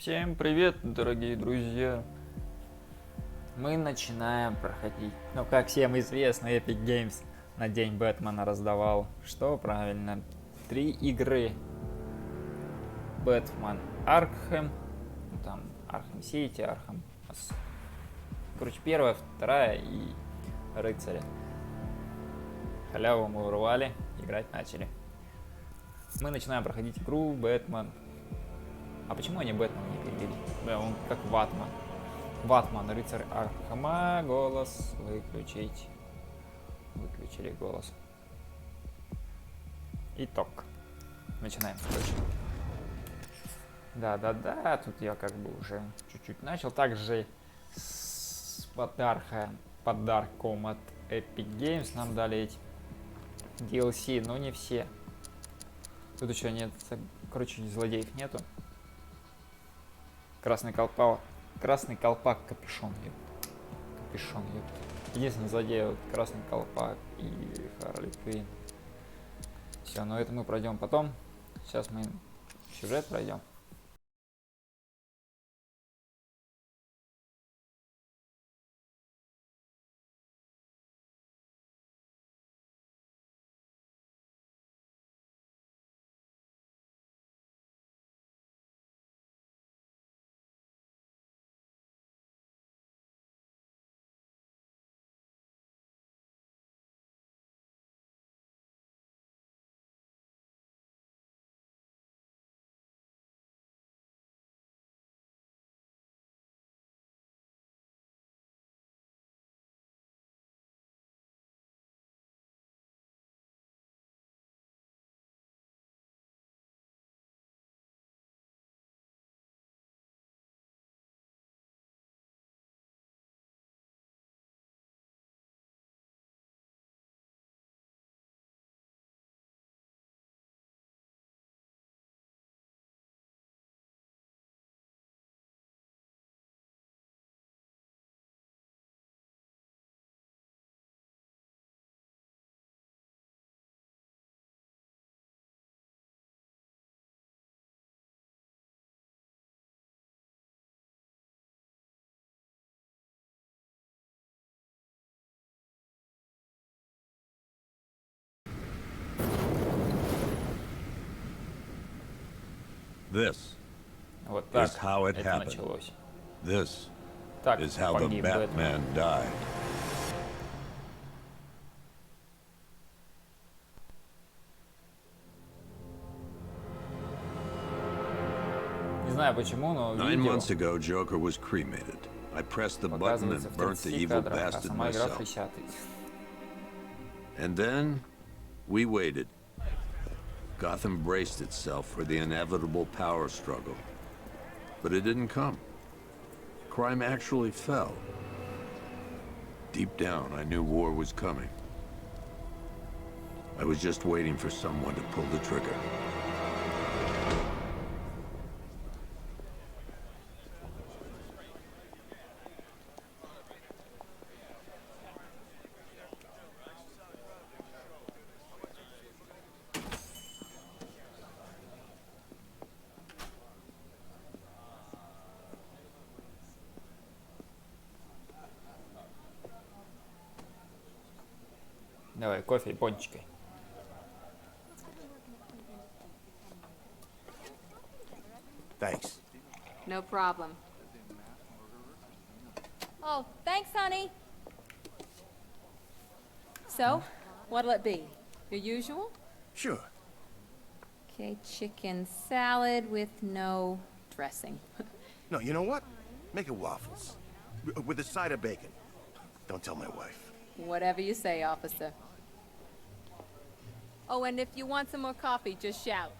Всем привет, дорогие друзья! Мы начинаем проходить. Ну, как всем известно, Epic Games на День Бэтмена раздавал, что правильно, 3 игры. Бэтмен Аркхэм, там Арkham Сити, Арkham... Короче, первая, вторая и Рыцаря. Халяву мы урвали, играть начали. Мы начинаем проходить игру Бэтмен. А почему они Бэтмен не перевели? Да, он как Ватман. Ватман, рыцарь Архама, голос выключить. Выключили голос. Итог. Начинаем, короче. Да, тут я как бы уже чуть-чуть начал. Также с подарком от Epic Games нам дали эти DLC, но не все. Тут еще нет, короче, злодеев нету. Красный колпак, капюшон, капюшон, единственный злодей, вот, красный колпак и Харли Квинн. Все, но это мы пройдем потом. Сейчас мы сюжет пройдем. This Вот так is how it это happened. началось. This Так is how the погиб Batman Бэтмен. died. Не знаю почему, но 9 видео months ago, Joker was cremated. I pressed the button показывается and в burnt the 30 evil кадрах, а bastard сама игра в myself. 60. And then we waited. Gotham braced itself for the inevitable power struggle. But it didn't come. Crime actually fell. Deep down, I knew war was coming. I was just waiting for someone to pull the trigger. Давай, кофе и пончикой. Thanks. No problem. Oh, thanks, honey. So, what'll it be? Your usual? Sure. Okay, chicken salad with no dressing. No, you know what? Make it waffles. With a side of bacon. Don't tell my wife. Whatever you say, officer. Oh, and if you want some more coffee, just shout.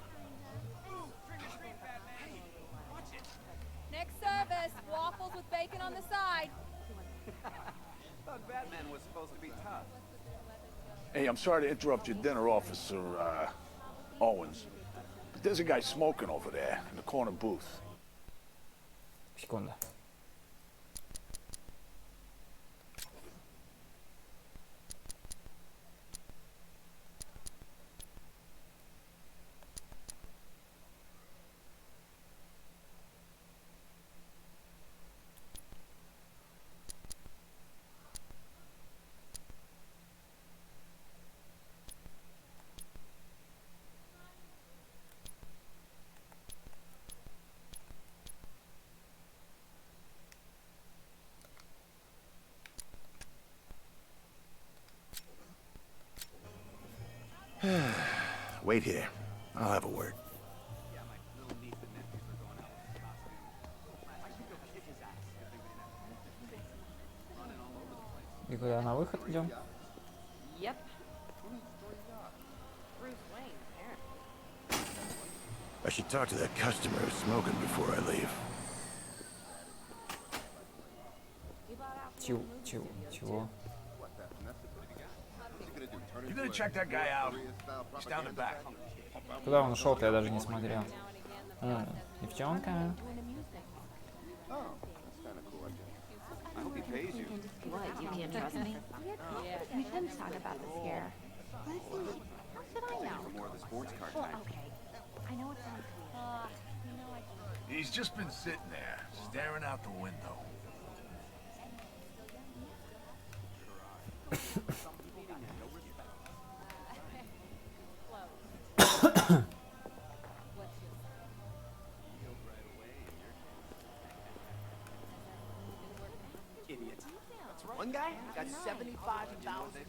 Next service, waffles with bacon on the side. Thought Batman was supposed to be tough. Hey, I'm sorry to interrupt your dinner, Officer, Owens. But there's a guy smoking over there in the corner booth. Секунда. Wait here. I'll have a word. И куда на выход идем? Yep. Bruce Wayne, apparently. I should talk to that customer who's smoking before I leave. Чего? You gonna check that guy out? He's down the back. Куда он ушел-то, я даже не смотрел. Девчонка. I hope he pays you. What, you can't trust me? We shouldn't talk about this here. Honestly, how should I know? For more of the sports car Well, type. okay. I know it sounds weird. He's just been sitting there, staring out the window. Idiot. That's right. One guy got 75,000.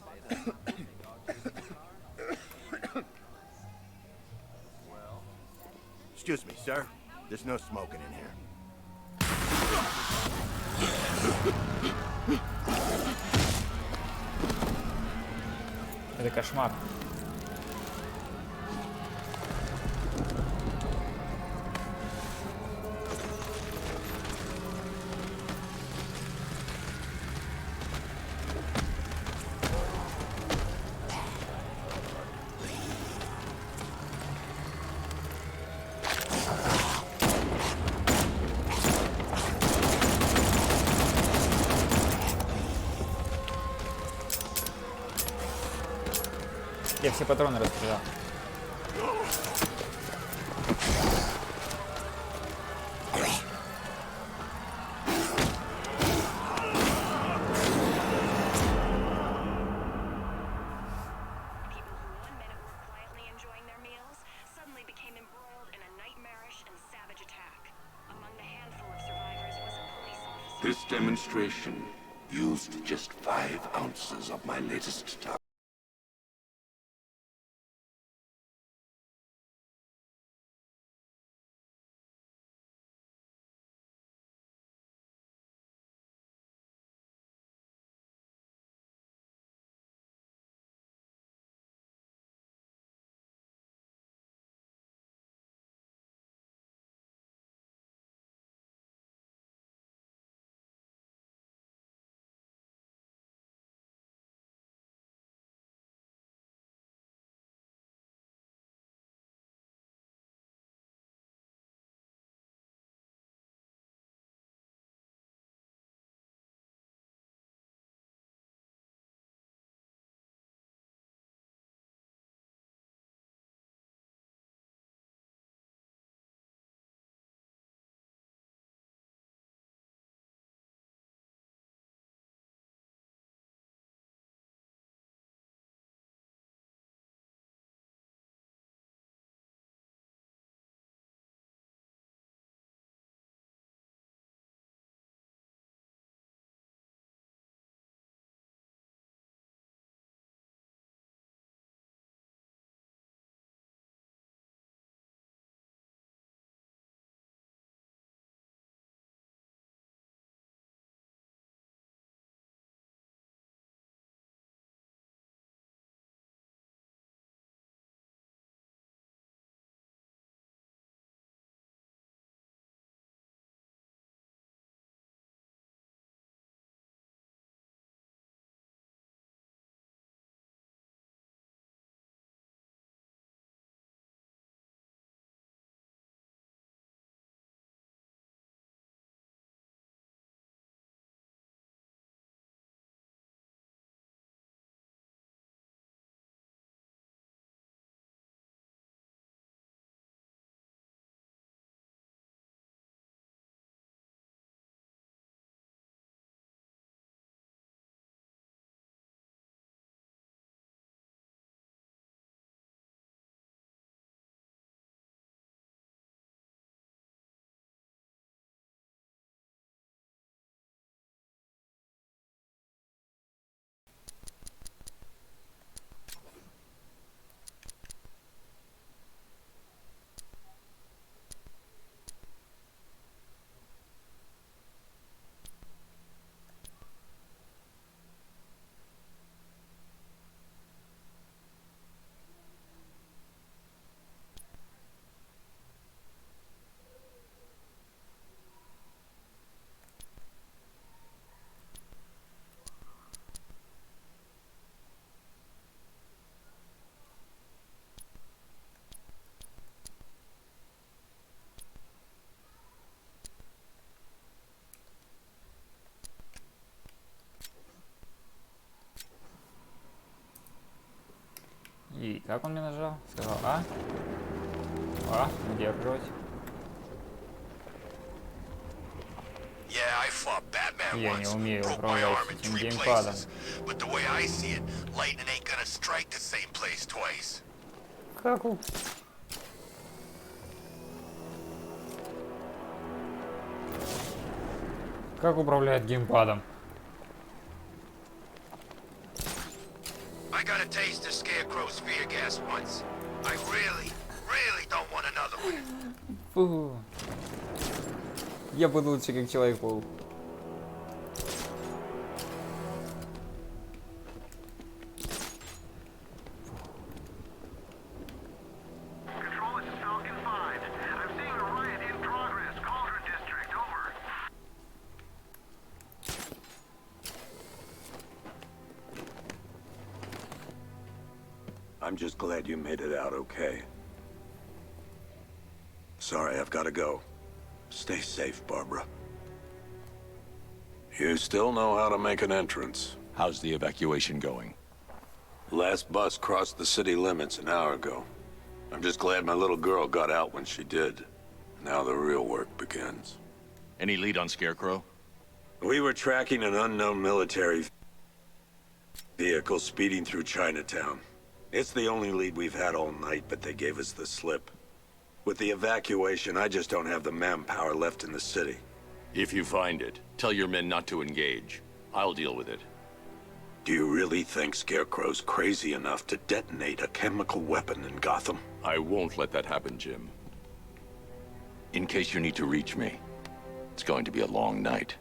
Excuse me, sir. There's no smoking in here. Это кошмар. Я все патроны расстрелял. This demonstration used just 5 ounces of my latest toxin. Как он мне нажал? Сказал А. А, удерживать. Yeah, I fought Batman Я не once, умею broke my управлять arm in этим 3 геймпадом. places. But the way I see it, lightning ain't gonna strike the same place twice. Как у... Как управляет геймпадом? I got a taste of Scarecrow's fear gas once. I really, really don't want another one. Фу. Я буду лучше как Человек-паук. Control, this is Falcon 5. I'm seeing a riot in progress. Cauldron District, over. I'm just glad you made it out okay. Sorry, I've got to go. Stay safe, Barbara. You still know how to make an entrance. How's the evacuation going? Last bus crossed the city limits an hour ago. I'm just glad my little girl got out when she did. Now the real work begins. Any lead on Scarecrow? We were tracking an unknown military vehicle speeding through Chinatown. It's the only lead we've had all night, but they gave us the slip. With the evacuation, I just don't have the manpower left in the city. If you find it, tell your men not to engage. I'll deal with it. Do you really think Scarecrow's crazy enough to detonate a chemical weapon in Gotham? I won't let that happen, Jim. In case you need to reach me, it's going to be a long night.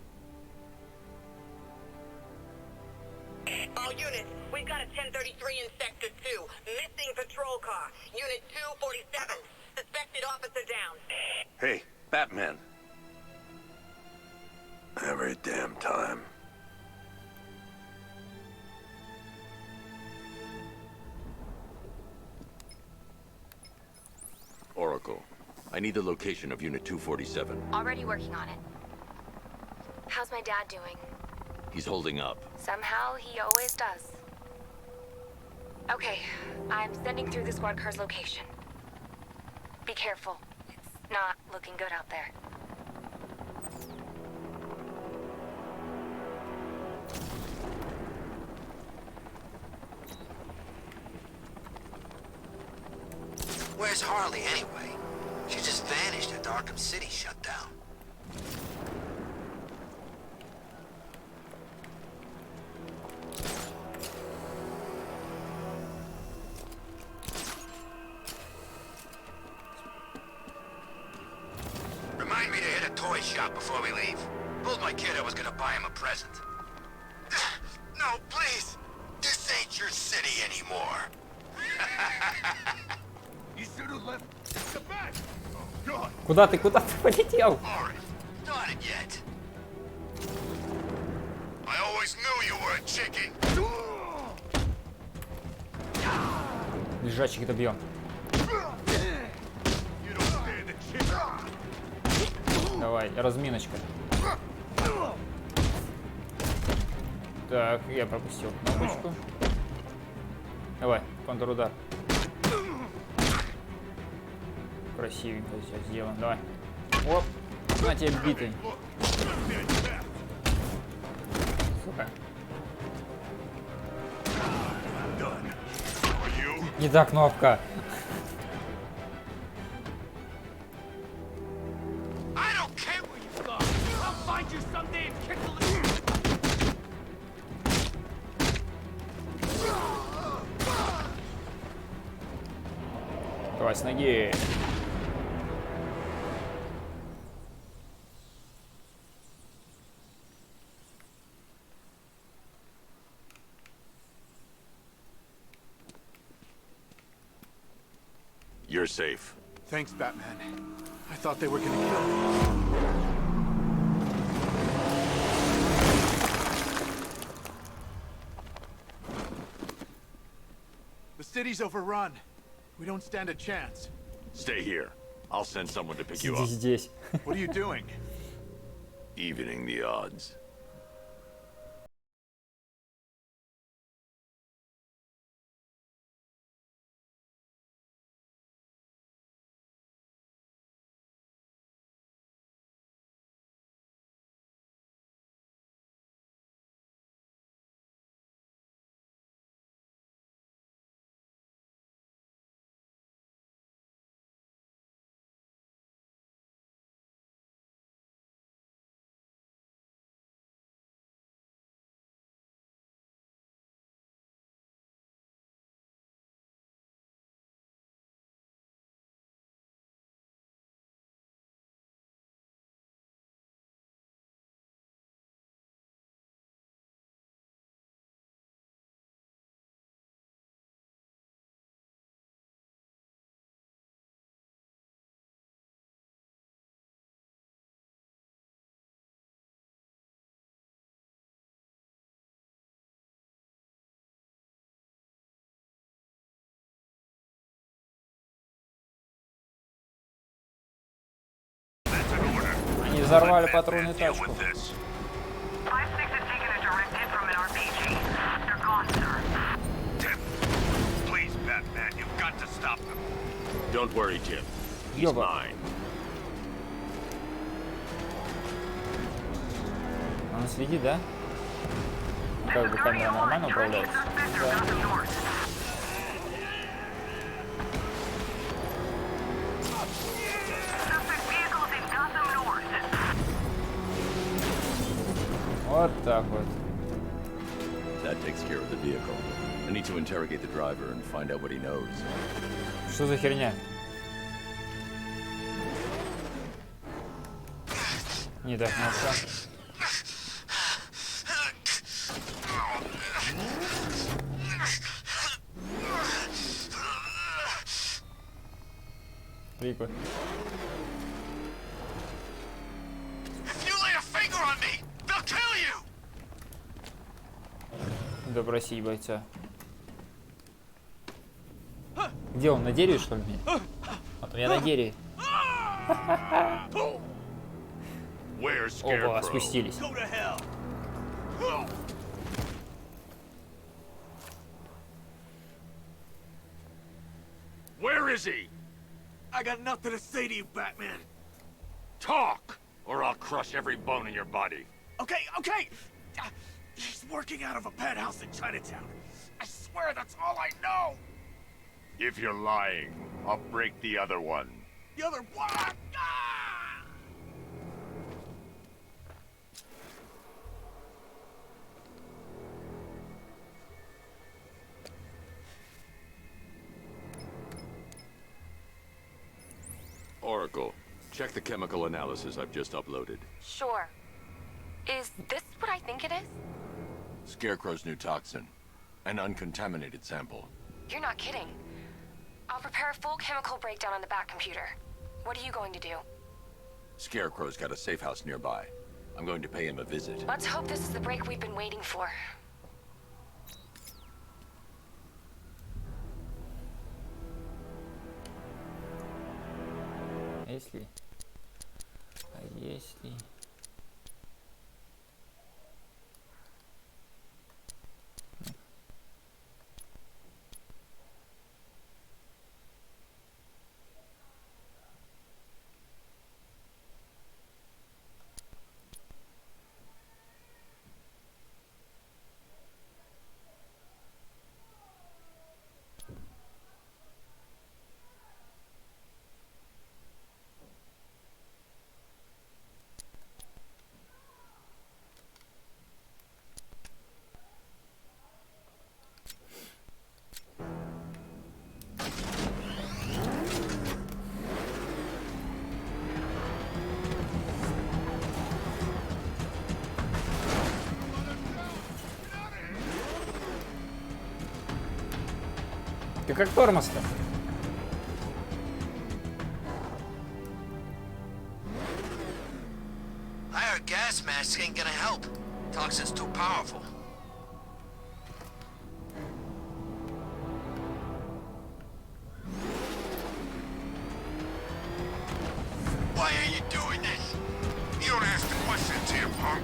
All units, we've got a 1033 in Sector 2. Missing patrol car. Unit 247. Suspected officer down. Hey, Batman. Every damn time. Oracle, I need the location of Unit 247. Already working on it. How's my dad doing? He's holding up. Somehow, he always does. Okay, I'm sending through the squad car's location. Be careful. It's not looking good out there. Where's Harley anyway? She just vanished after Arkham City shut down. Remind me to hit a toy shop before we leave. Told my kid I was gonna buy him a present. No, please! This ain't your city anymore. You should have left the back. Oh, God. Куда ты полетел? Alright, not it yet. I always knew you were a chicken. Лежачик добьем. You don't stand a chance. Давай, разминочка. Так, я пропустил кнопочку. Давай, контрудар. Красивенько сейчас сделаем. Давай. Оп. На тебе битый. Сука. Не та кнопка. I don't care where you go. I'll find you someday and kick the Давай с ноги. You're safe. Thanks, Batman. I thought they were gonna kill me. The city's overrun. We don't stand a chance. Stay here. I'll send someone to pick you Сиди up. здесь. What are you doing? Evening the odds. взорвали патрульную тачку. 5-6 has taken a direct hit from an RPG. They're gone, sir. Tim, please, Batman, you've got to stop them. Don't worry, Jim. He's Ёба. mine. Он следит, да? Ну, как бы камера нормально управляется? Да. Вот так вот. That takes care of the vehicle. I need to interrogate the driver and find out what he knows. Что за херня? Не так кнопка. Прикольно. If you lay a finger on me, they'll kill you. Допросить бойца. Где он? На дереве, что ли? А то я на дереве. Оба спустились. Where is he? I got nothing to say to you, Batman. Talk, or I'll crush every bone in your body. Okay. He's working out of a penthouse in Chinatown. I swear that's all I know. If you're lying, I'll break the other one. The other one. Ah! Oracle, check the chemical analysis I've just uploaded. Sure. Is this what I think it is? Scarecrow's new toxin. An uncontaminated sample. You're not kidding. I'll prepare a full chemical breakdown on the back computer. What are you going to do? Scarecrow's got a safe house nearby. I'm going to pay him a visit. Let's hope this is the break we've been waiting for. Если... Ты как тормоз-то? I heard gas masks ain't gonna help. Toxin's too powerful. Why are you doing this? You don't ask the questions here, punk.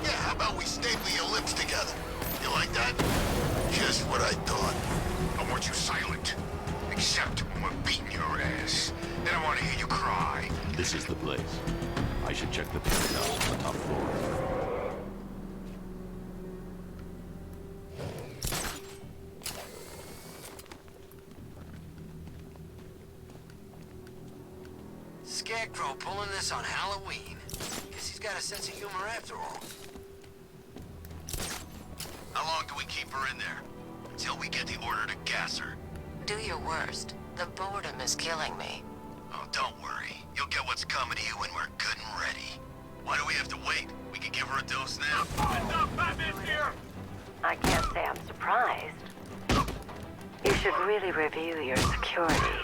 Yeah, how about we staple your lips together? You like that? Just what I thought. I want you silent. Except when we're beating your ass. Then I want to hear you cry. This is the place. I should check the penthouse on the top floor. Scarecrow pulling this on Halloween. Guess he's got a sense of humor after all. How long do we keep her in there? Until we get the order to gas her. Do your worst. The boredom is killing me. Oh, don't worry. You'll get what's coming to you when we're good and ready. Why do we have to wait? We can give her a dose now. Batman's here. I can't say I'm surprised. You should really review your security.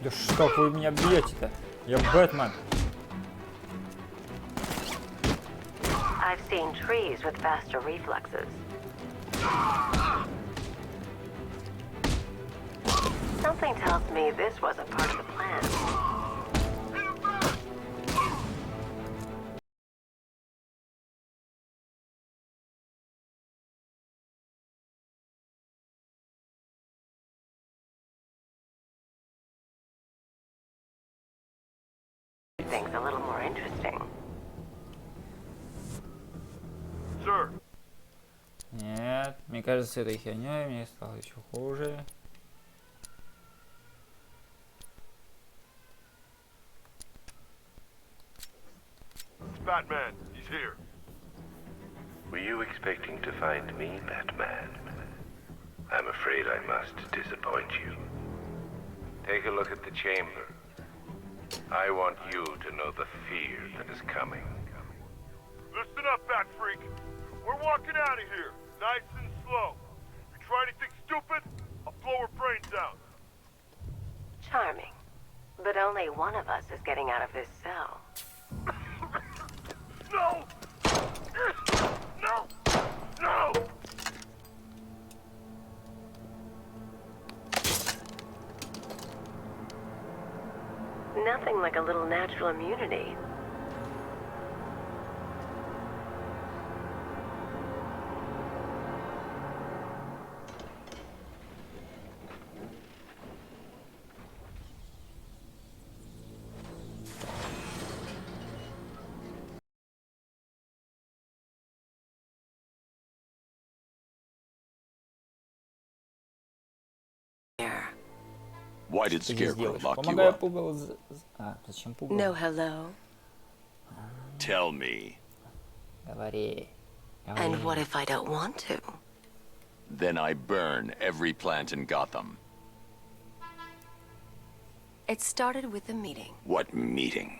Да что вы меня бьете-то? Я Бэтмен. I've seen trees with faster reflexes. Something tells me this wasn't part of the plan. Things a little more interesting. Sir. Нет, мне кажется, этой херней мне стало еще хуже. It's Batman. He's here. Were you expecting to find me, Batman? I'm afraid I must disappoint you. Take a look at the chamber. I want you to know the fear that is coming. Listen up, Bat Freak. We're walking out of here, nice and slow. If you try anything stupid, I'll blow her brains out. Charming. But only one of us is getting out of this cell. No! No! No! Nothing like a little natural immunity. Why did Что здесь Scarecrow делаешь? lock you Помогаю up? пугало... А, зачем пугало? No hello. Tell me. Говори. And what if I don't want to? Then I burn every plant in Gotham. It started with a meeting. What meeting?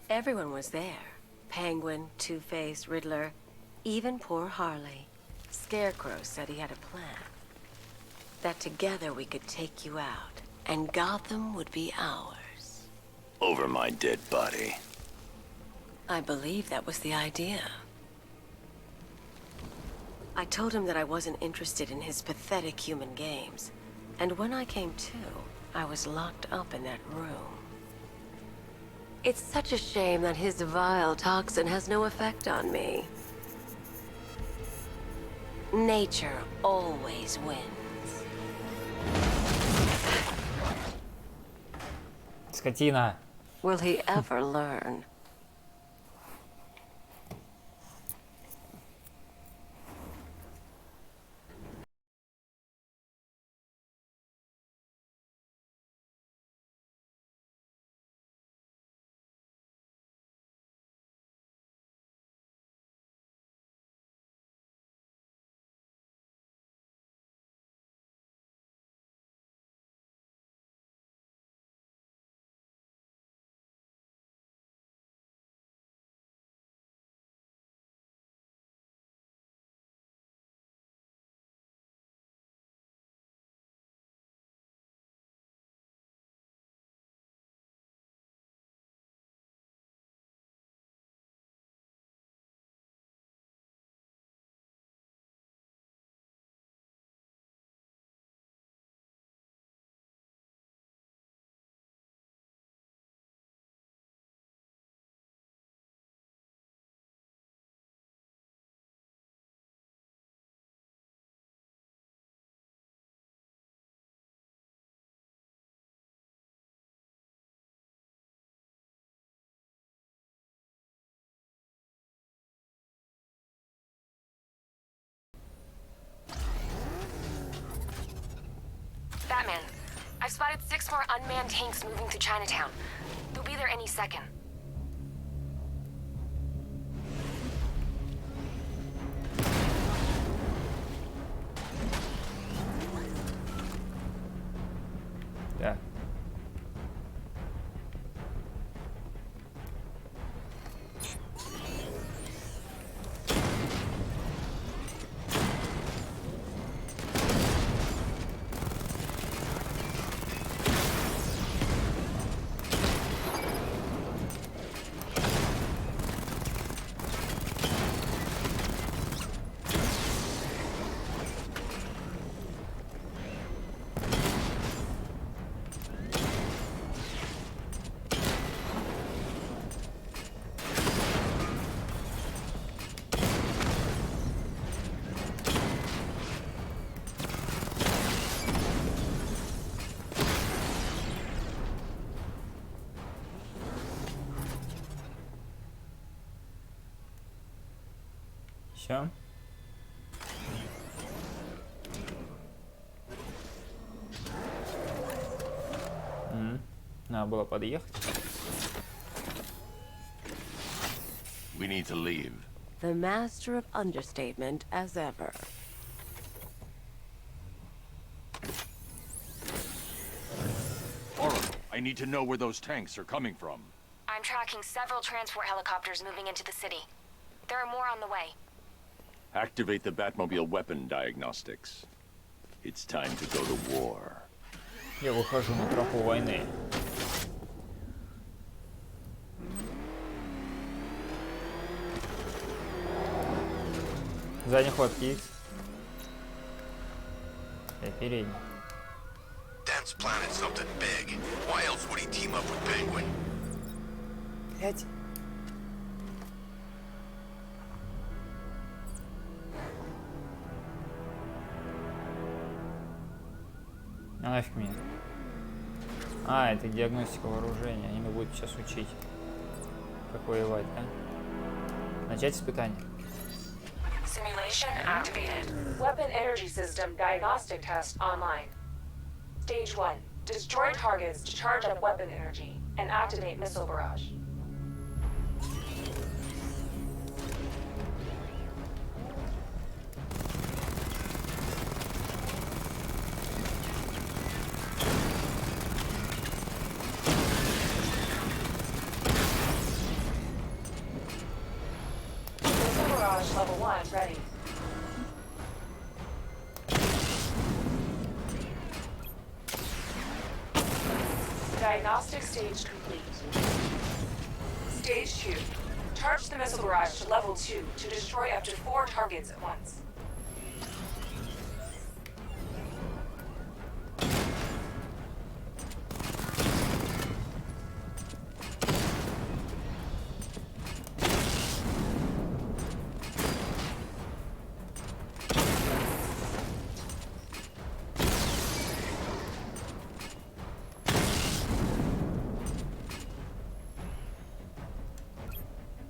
Everyone was there. Penguin, Two-Face, Riddler, even poor Harley. Scarecrow said he had a plan. That together we could take you out, and Gotham would be ours. Over my dead body. I believe that was the idea. I told him that I wasn't interested in his pathetic human games. And when I came to, I was locked up in that room. It's such a shame that his vile toxin has no effect on me. Nature always wins. Скотина. Will he ever learn? Batman, I've spotted 6 more unmanned tanks moving through Chinatown. They'll be there any second. Да. Все. Надо было подъехать. We need to leave. The master of understatement as ever. Aura, I need to know where those tanks are coming from. I'm tracking several transport helicopters moving into the city. There are more on the way. Activate the Batmobile weapon diagnostics. It's time to go to war. Я выхожу на тропу войны. Задний ход X. И передний. Den's planning something big. Why else would he team up with Penguin? Блять. А нафиг меня. А, это диагностика вооружения. Они меня будут сейчас учить, как воевать, да? Начать испытание. Simulation activated. Weapon energy system diagnostic test online. Stage 1. Destroy targets to charge up weapon energy and activate missile barrage. Missile barrage level 1 ready. Diagnostic stage complete. Stage 2. Charge the missile barrage to level 2 to destroy up to 4 targets at once.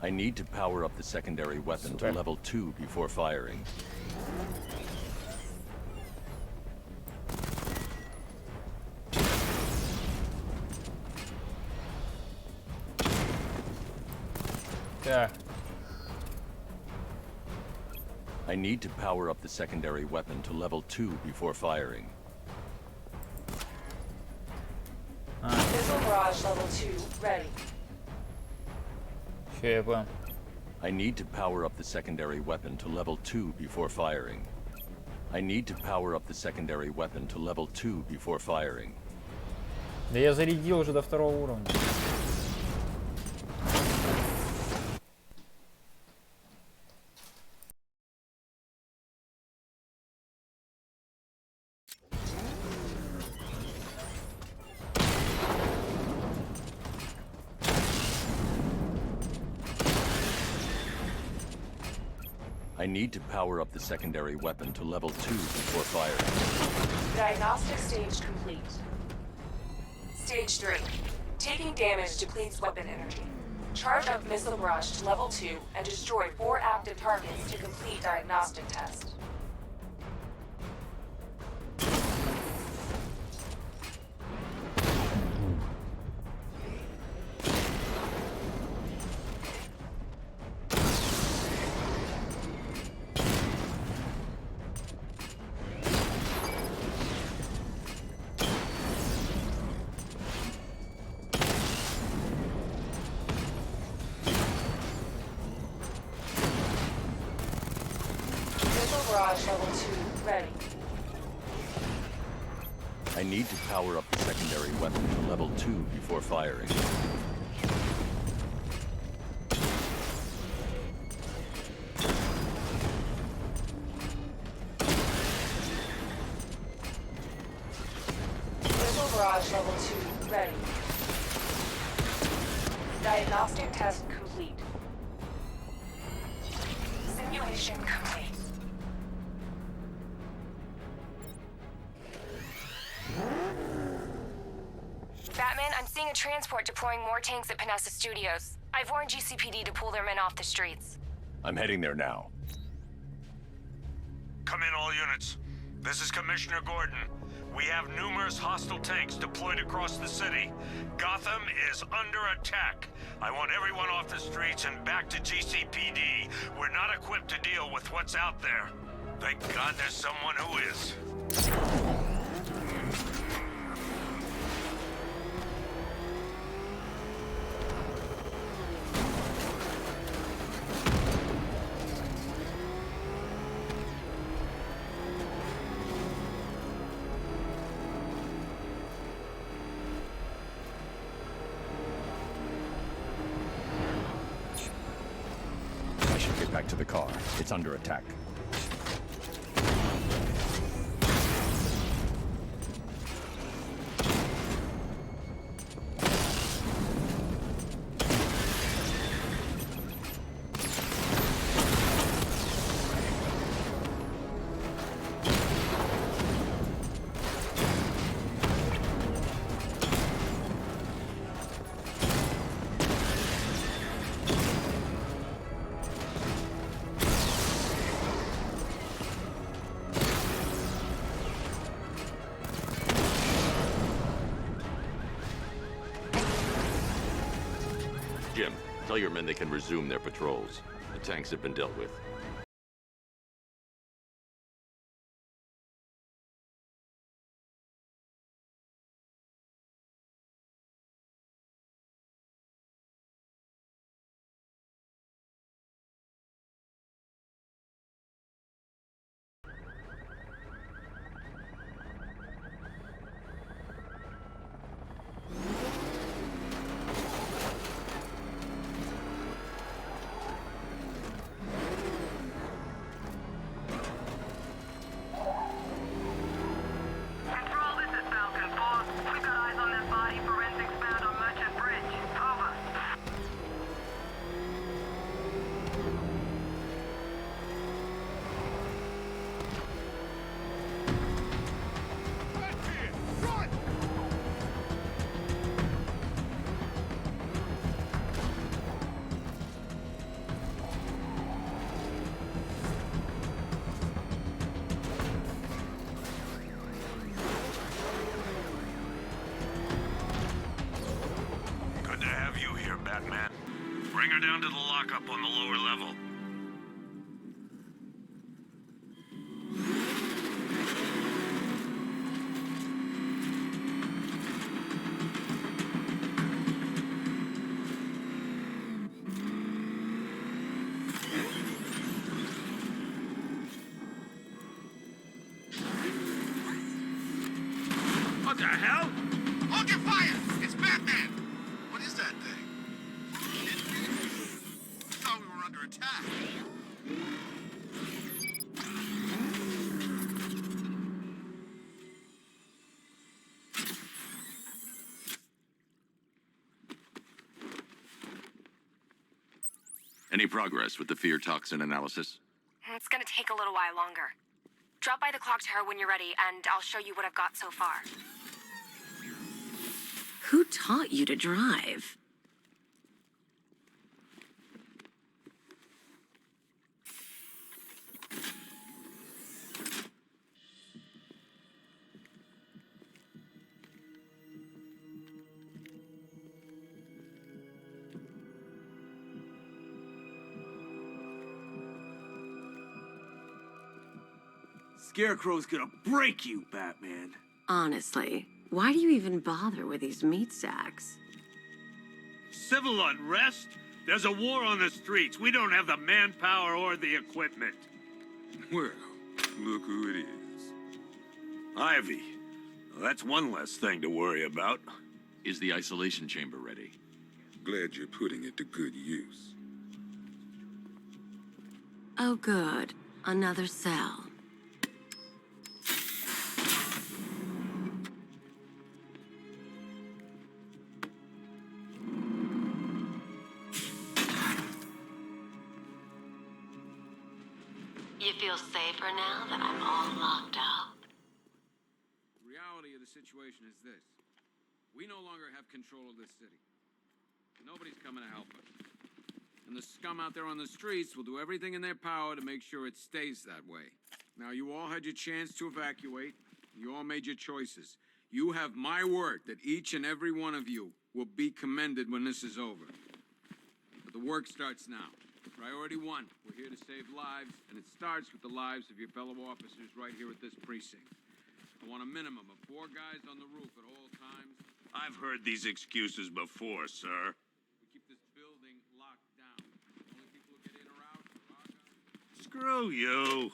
I need to power up the secondary weapon to level 2 before firing. Так. I need to power up the secondary weapon to level 2 before firing. Missile barrage level 2 ready. Все, я понял. I need to power up the secondary weapon to level 2 before firing. I need to power up the secondary weapon to level 2 before firing. Да я зарядил уже до 2-го уровня. I need to power up the secondary weapon to level 2 before firing. Diagnostic stage complete. Stage 3. Taking damage depletes weapon energy. Charge up missile barrage to level 2 and destroy 4 active targets to complete diagnostic test. Barrage level 2 ready. I need to power up the secondary weapon to level 2 before firing. Missile barrage level 2 ready. Diagnostic test complete. Simulation complete. Batman, I'm seeing a transport deploying more tanks at Panessa Studios. I've warned GCPD to pull their men off the streets. I'm heading there now. Come in, all units. This is Commissioner Gordon. We have numerous hostile tanks deployed across the city. Gotham is under attack. I want everyone off the streets and back to GCPD. We're not equipped to deal with what's out there. Thank God there's someone who is. I should get back to the car. It's under attack. Jim, tell your men they can resume their patrols. The tanks have been dealt with. Good to have you here, Batman. Bring her down to the lockup on the lower level. What the hell? Hold your fire! It's Batman! What is that thing? I thought we were under attack. Any progress with the fear toxin analysis? It's gonna take a little while longer. Drop by the clock tower when you're ready, and I'll show you what I've got so far. Who taught you to drive? Scarecrow's gonna break you, Batman. Honestly, why do you even bother with these meat sacks? Civil unrest? There's a war on the streets. We don't have the manpower or the equipment. Well, look who it is. Ivy. Well, that's one less thing to worry about. Is the isolation chamber ready? Glad you're putting it to good use. Oh, good. Another cell. You feel safer now that I'm all locked up? The reality of the situation is this. We no longer have control of this city. Nobody's coming to help us. And the scum out there on the streets will do everything in their power to make sure it stays that way. Now, you all had your chance to evacuate. You all made your choices. You have my word that each and every one of you will be commended when this is over. But the work starts now. Priority 1, we're here to save lives, and it starts with the lives of your fellow officers right here at this precinct. I want a minimum of 4 guys on the roof at all times. I've heard these excuses before, sir. We keep this building locked down. Only people who get in or out are our guys. Screw you.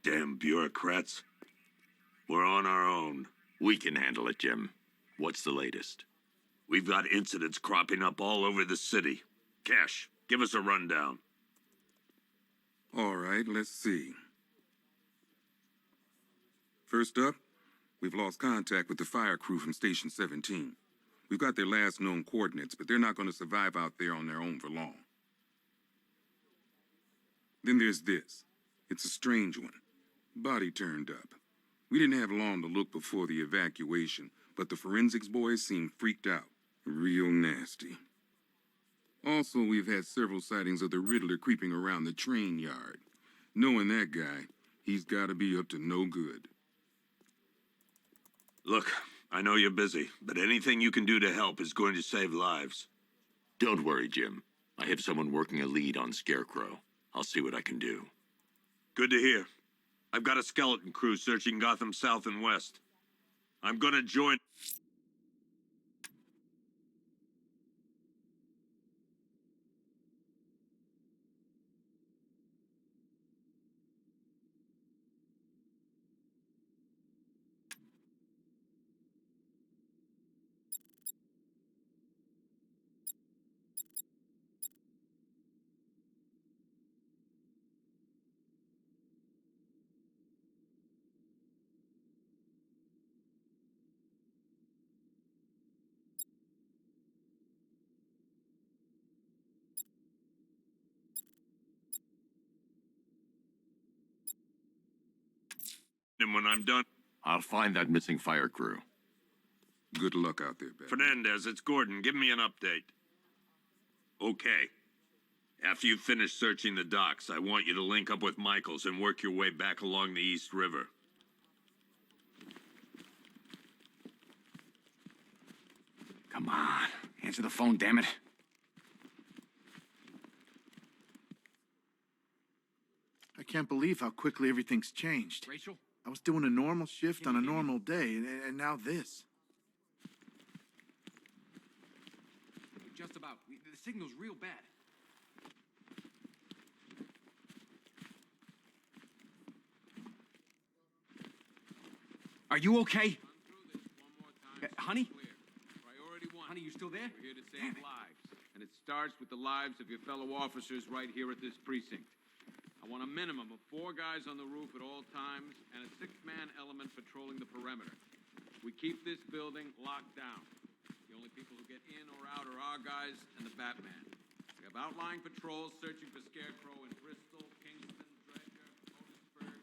Damn bureaucrats. We're on our own. We can handle it, Jim. What's the latest? We've got incidents cropping up all over the city. Cash, give us a rundown. All right, let's see. First up, we've lost contact with the fire crew from Station 17. We've got their last known coordinates, but they're not going to survive out there on their own for long. Then there's this. It's a strange one. Body turned up. We didn't have long to look before the evacuation, but the forensics boys seemed freaked out. Real nasty. Also, we've had several sightings of the Riddler creeping around the train yard. Knowing that guy, he's got to be up to no good. Look, I know you're busy, but anything you can do to help is going to save lives. Don't worry, Jim. I have someone working a lead on Scarecrow. I'll see what I can do. Good to hear. I've got a skeleton crew searching Gotham South and West. I'm gonna join... And when I'm done... I'll find that missing fire crew. Good luck out there, Batman. Fernandez, it's Gordon. Give me an update. Okay. After you finish searching the docks, I want you to link up with Michaels and work your way back along the East River. Come on. Answer the phone, damn it. I can't believe how quickly everything's changed. Rachel? I was doing a normal shift on a normal day, and now this. Just about. The signal's real bad. Are you okay? Honey? Honey, you still there? We're here to save lives. And it starts with the lives of your fellow officers right here at this precinct. I want a minimum of 4 guys on the roof at all times and a 6-man element patrolling the perimeter. We keep this building locked down. The only people who get in or out are our guys and the Batman. We have outlying patrols searching for Scarecrow in Bristol, Kingston, Dredger, Otisburg,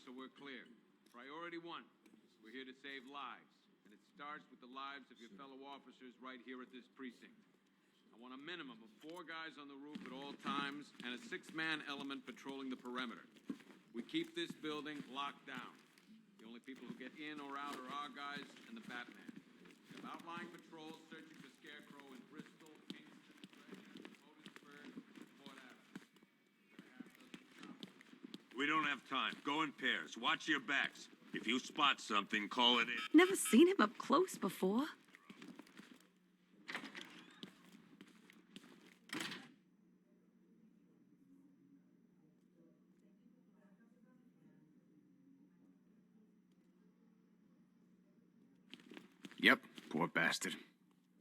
so we're clear. Priority 1, we're here to save lives, and it starts with the lives of your fellow officers right here at this precinct. I want a minimum of 4 guys on the roof at all times and a 6-man element patrolling the perimeter. We keep this building locked down. The only people who get in or out are our guys and the Batman. We have outlying patrols searching for Scarecrow in Bristol, Kingston, Dredger, Otisburg, Port Adams. We don't have time. Go in pairs. Watch your backs. If you spot something, call it in. Never seen him up close before. Yep, poor bastard.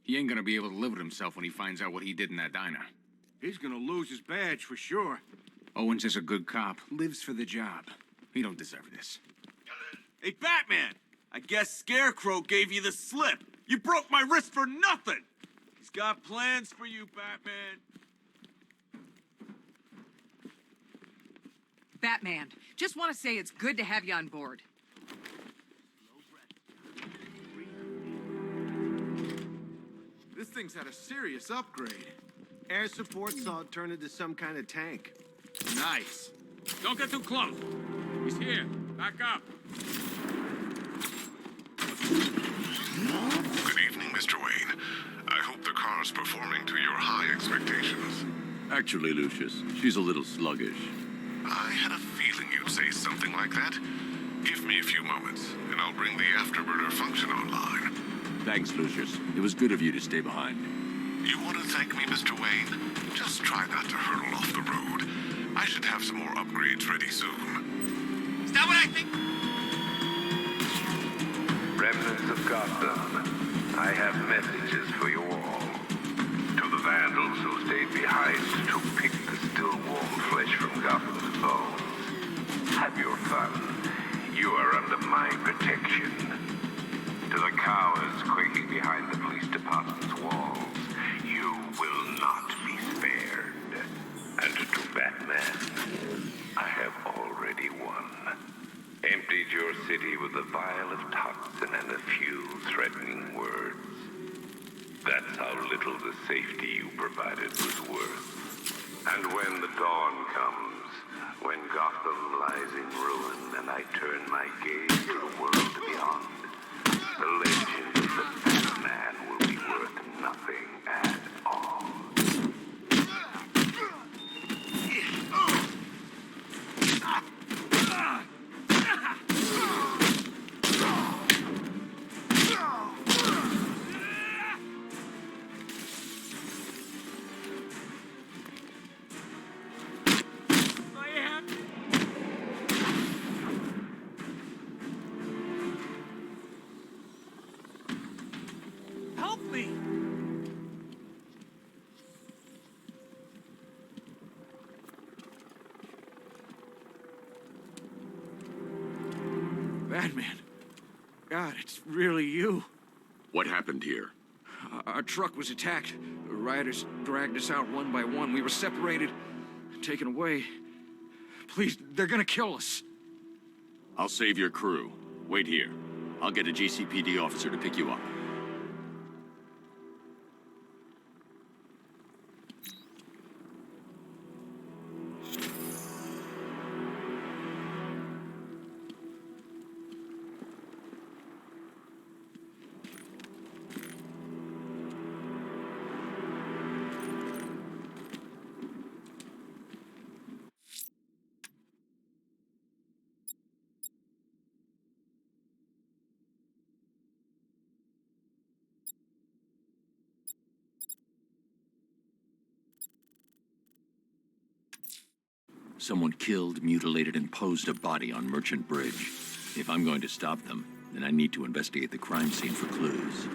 He ain't gonna be able to live with himself when he finds out what he did in that diner. He's gonna lose his badge for sure. Owens is a good cop, lives for the job. He don't deserve this. Hey, Batman! I guess Scarecrow gave you the slip. You broke my wrist for nothing! He's got plans for you, Batman. Batman, just want to say it's good to have you on board. This thing's had a serious upgrade. Air support saw it turn into some kind of tank. Nice. Don't get too close. He's here. Back up. Good evening, Mr. Wayne. I hope the car's performing to your high expectations. Actually, Lucius, she's a little sluggish. I had a feeling you'd say something like that. Give me a few moments, and I'll bring the afterburner function online. Thanks, Lucius. It was good of you to stay behind. You want to thank me, Mr. Wayne? Just try not to hurtle off the road. I should have some more upgrades ready soon. Is that what I think? Remnants of Gotham, I have messages for you all. To the vandals who stayed behind to pick the still warm flesh from Gotham's bones. Have your fun. You are under my protection. To the cowards quaking behind the police department's walls, you will not be spared. And to Batman, I have already won. Emptied your city with a vial of toxin and a few threatening words. That's how little the safety you provided was worth. And when the dawn comes, when Gotham lies in ruin and I turn my gaze to the world beyond, the legend of the Batman will be worth nothing at all. Help me! Batman. God, it's really you. What happened here? Our truck was attacked. The rioters dragged us out one by one. We were separated, taken away. Please, they're gonna kill us. I'll save your crew. Wait here. I'll get a GCPD officer to pick you up. Someone killed, mutilated, and posed a body on Merchant Bridge. If I'm going to stop them, then I need to investigate the crime scene for clues.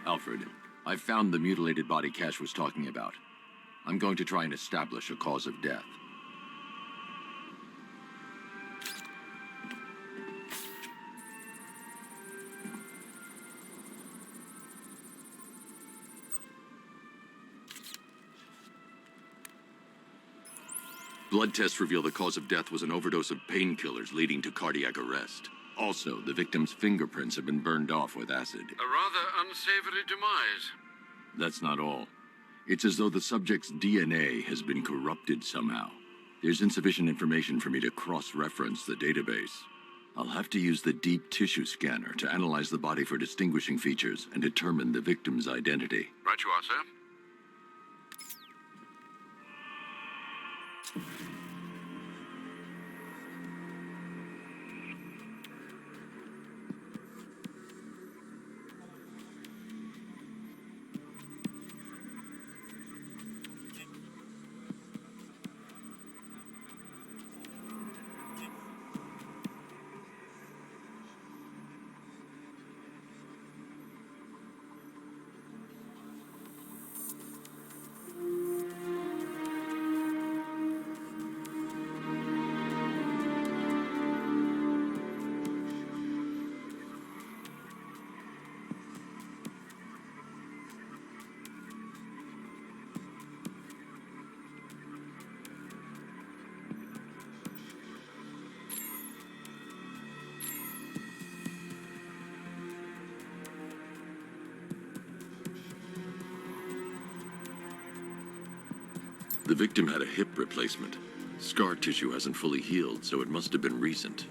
Alfred, I found the mutilated body Cash was talking about. I'm going to try and establish a cause of death. Blood tests reveal the cause of death was an overdose of painkillers leading to cardiac arrest. Also, the victim's fingerprints have been burned off with acid. A rather unsavory demise. That's not all. It's as though the subject's DNA has been corrupted somehow. There's insufficient information for me to cross-reference the database. I'll have to use the deep tissue scanner to analyze the body for distinguishing features and determine the victim's identity. Right you are, sir. The victim had a hip replacement. Scar tissue hasn't fully healed, so it must have been recent.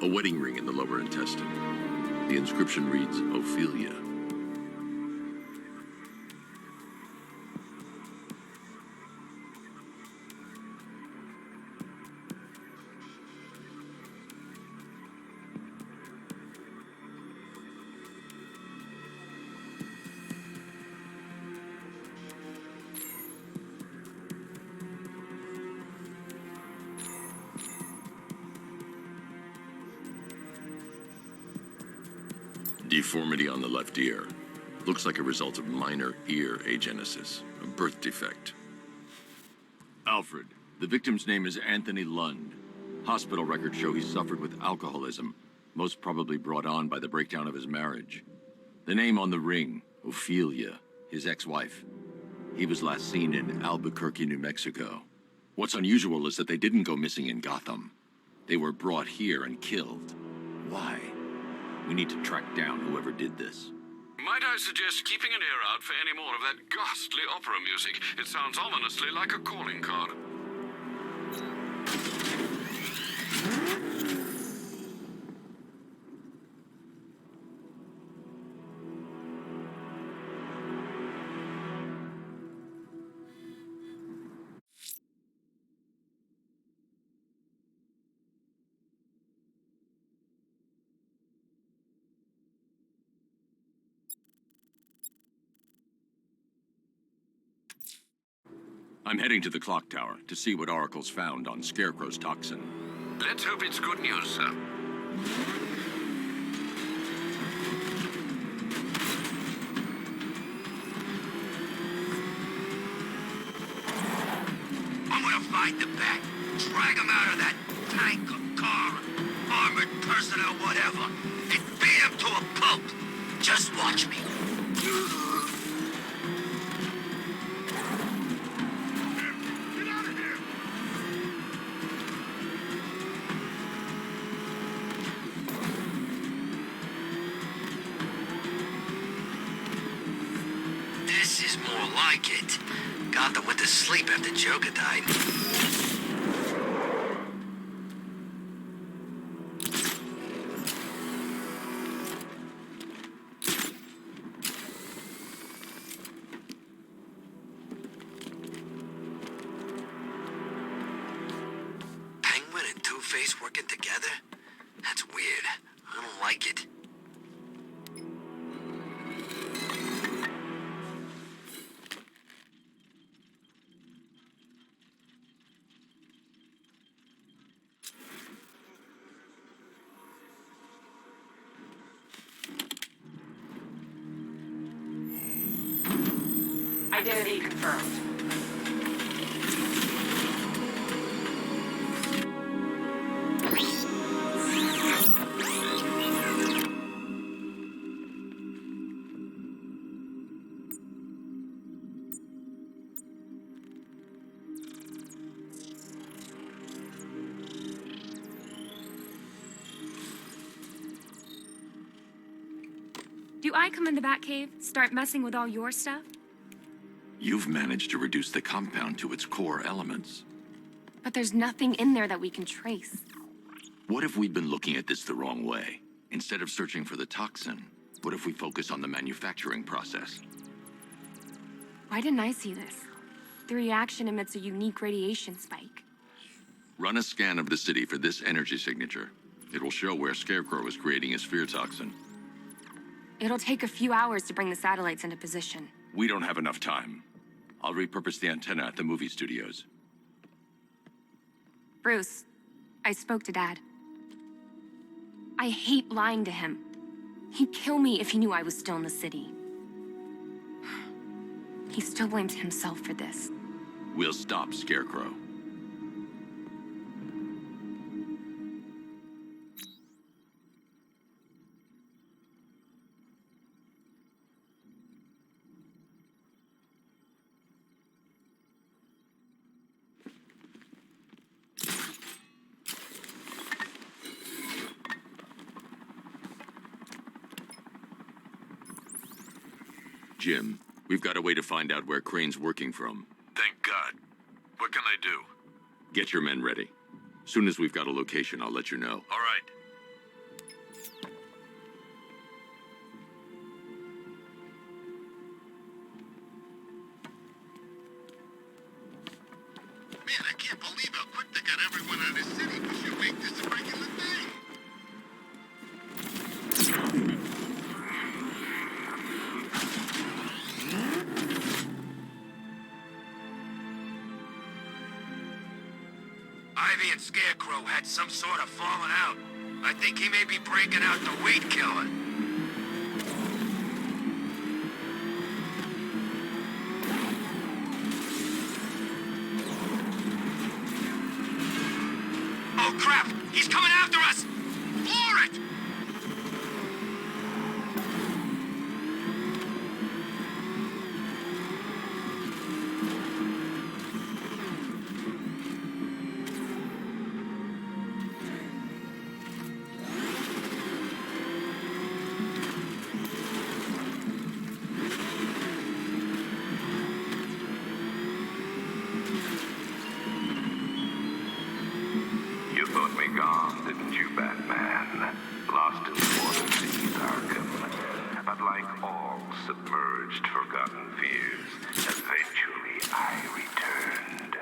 A wedding ring in the lower intestine. The inscription reads, Ophelia. Deformity on the left ear. Looks like a result of minor ear agenesis, a birth defect. Alfred, the victim's name is Anthony Lund. Hospital records show he suffered with alcoholism, most probably brought on by the breakdown of his marriage. The name on the ring, Ophelia, his ex-wife. He was last seen in Albuquerque, New Mexico. What's unusual is that they didn't go missing in Gotham. They were brought here and killed. Why? We need to track down whoever did this. Might I suggest keeping an ear out for any more of that ghastly opera music? It sounds ominously like a calling card. I'm heading to the clock tower to see what Oracle's found on Scarecrow's toxin. Let's hope it's good news, sir. I'm gonna find the bat, drag him out of that tank or car, armored personnel, whatever, and beat him to a pulp. Just watch me. This is more like it. Gotham went to sleep after Joker died. Penguin and Two-Face working together? That's weird. I don't like it. Identity confirmed. Do I come in the Batcave, start messing with all your stuff? You've managed to reduce the compound to its core elements. But there's nothing in there that we can trace. What if we'd been looking at this the wrong way? Instead of searching for the toxin, what if we focus on the manufacturing process? Why didn't I see this? The reaction emits a unique radiation spike. Run a scan of the city for this energy signature. It will show where Scarecrow is creating his fear toxin. It'll take a few hours to bring the satellites into position. We don't have enough time. I'll repurpose the antenna at the movie studios. Bruce, I spoke to Dad. I hate lying to him. He'd kill me if he knew I was still in the city. He still blames himself for this. We'll stop Scarecrow. Jim, we've got a way to find out where Crane's working from. Thank God. What can I do? Get your men ready. Soon as we've got a location, I'll let you know. All right. Man, I can't believe how quick they got everyone out of the city. We should make this a regular thing. Ivy and Scarecrow had some sort of falling out. I think he may be breaking out the weed killer. Oh crap! He's coming after us! Floor it! You thought me gone, didn't you, Batman? Lost in the water seas, Arkham. But like all submerged, forgotten fears, eventually I returned.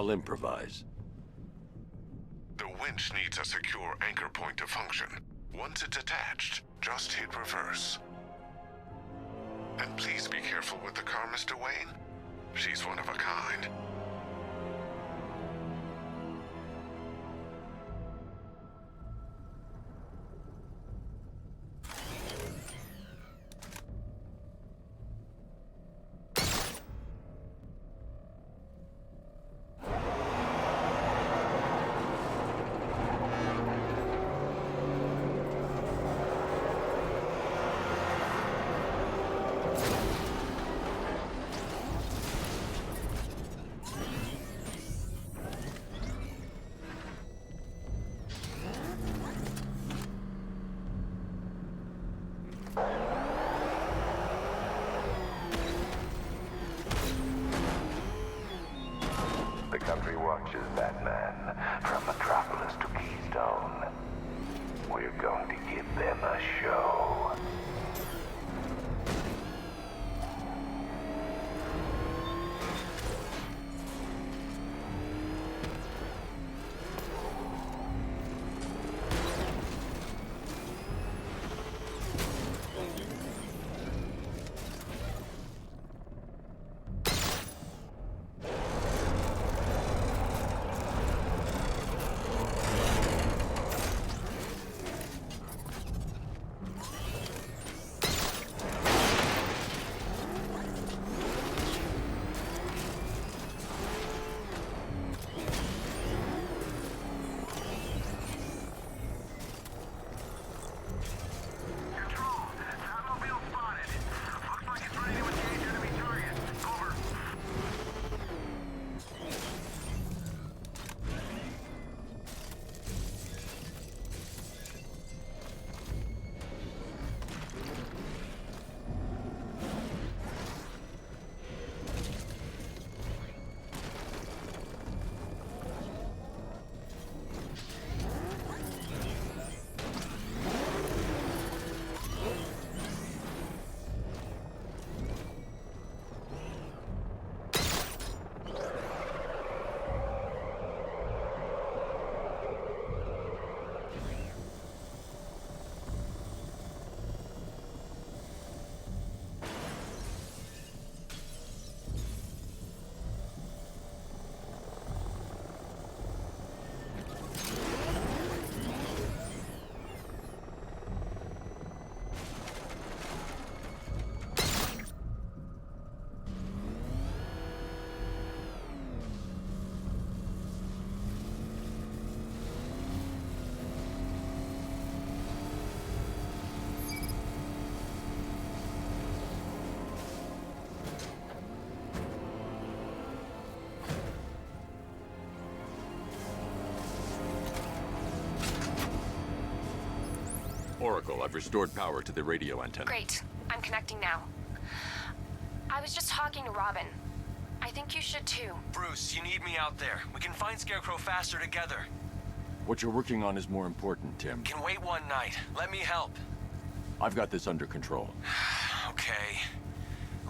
I'll improvise. The winch needs a secure anchor point to function. Once it's attached, just hit reverse. And please be careful with the car, Mr. Wayne. She's one of a kind. The country watches, Batman, from Metropolis to Keystone. We're going to give them a show. Oracle, I've restored power to the radio antenna. Great. I'm connecting now. I was just talking to Robin. I think you should too. Bruce, you need me out there. We can find Scarecrow faster together. What you're working on is more important, Tim. Can wait one night. Let me help. I've got this under control. Okay.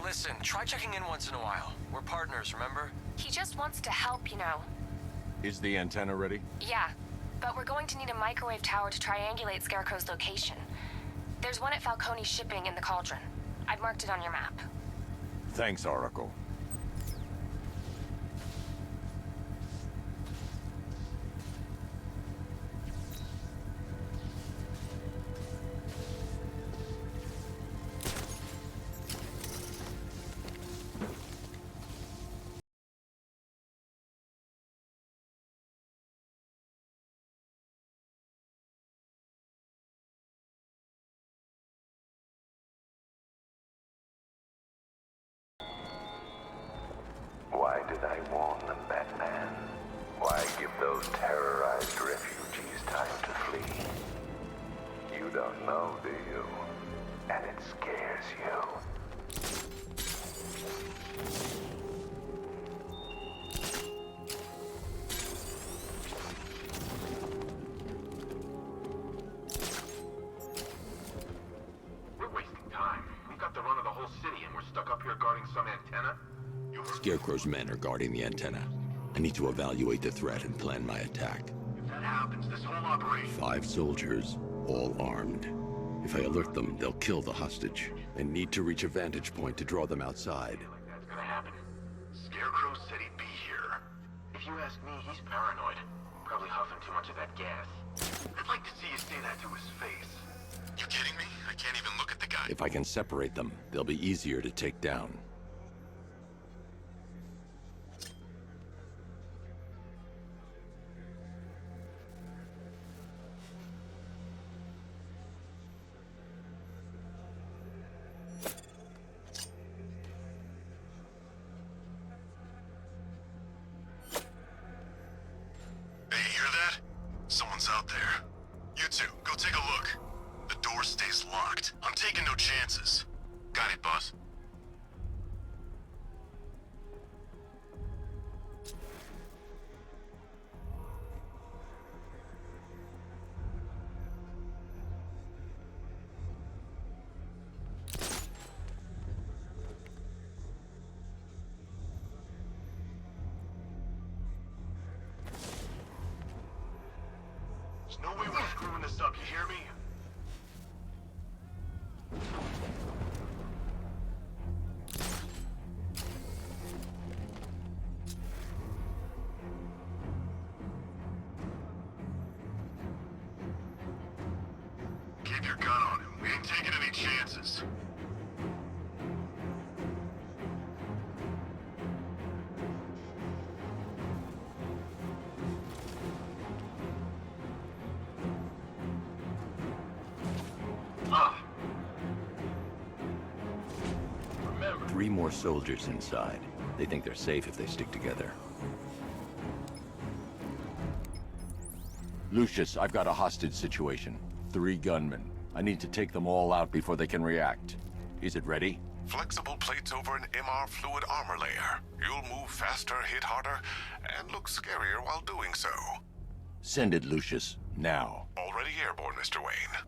Listen, try checking in once in a while. We're partners, remember? He just wants to help, you know. Is the antenna ready? Yeah, but we're going to need a microwave tower to triangulate Scarecrow's location. There's one at Falcone's shipping in the Cauldron. I've marked it on your map. Thanks, Oracle. Why did I warn them, Batman? Why give those terrorized refugees time to flee? You don't know, do you? And it scares you. We're wasting time. We've got the run of the whole city and we're stuck up here guarding some antenna. Scarecrow's men are guarding the antenna. I need to evaluate the threat and plan my attack. If that happens, this whole operation... 5 soldiers, all armed. If I alert them, they'll kill the hostage. I need to reach a vantage point to draw them outside. That's gonna happen. Scarecrow said he'd be here. If you ask me, he's paranoid. Probably huffing too much of that gas. I'd like to see you say that to his face. You kidding me? I can't even look at the guy. If I can separate them, they'll be easier to take down. Hey, you hear that? Someone's out there. You two, go take a look. The door stays locked. I'm taking no chances. Got it, boss. There's no way we're screwing this up, you hear me? Keep your gun on him. We ain't taking any chances. Ah, 3 more soldiers inside. They think they're safe if they stick together. Lucius, I've got a hostage situation. 3 gunmen. I need to take them all out before they can react. Is it ready? Flexible plates over an MR fluid armor layer. You'll move faster, hit harder, and look scarier while doing so. Send it, Lucius. Now. Already airborne, Mr. Wayne.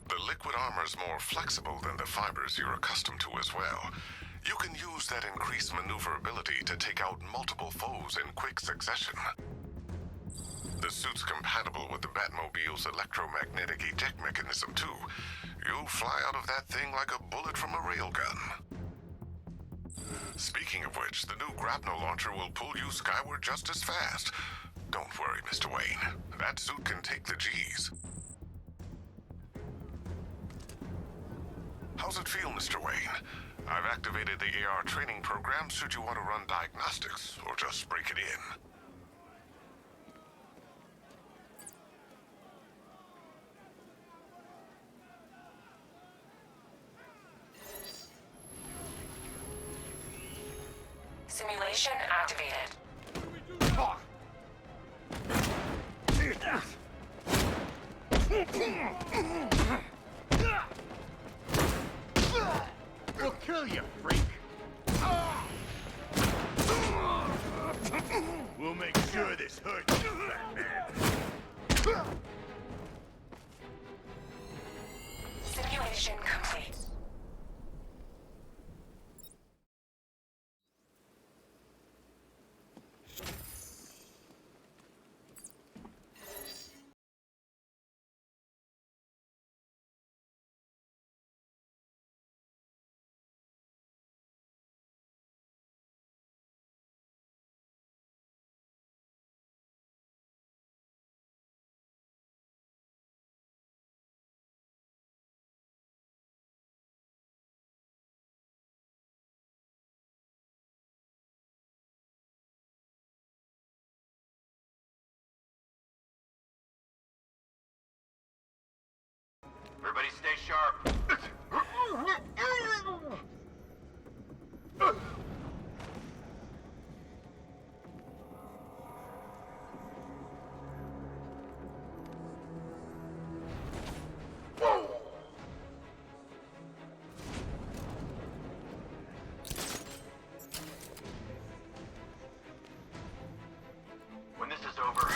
The liquid armor's more flexible than the fibers you're accustomed to as well. You can use that increased maneuverability to take out multiple foes in quick succession. The suit's compatible with the Batmobile's electromagnetic eject mechanism, too. You'll fly out of that thing like a bullet from a railgun. Speaking of which, the new grapnel launcher will pull you skyward just as fast. Don't worry, Mr. Wayne. That suit can take the G's. How's it feel, Mr. Wayne? I've activated the AR training program should you want to run diagnostics, or just break it in. Simulation activated. We'll kill you, freak! We'll make sure this hurts you, Batman. Simulation complete. Everybody stay sharp. When this is over,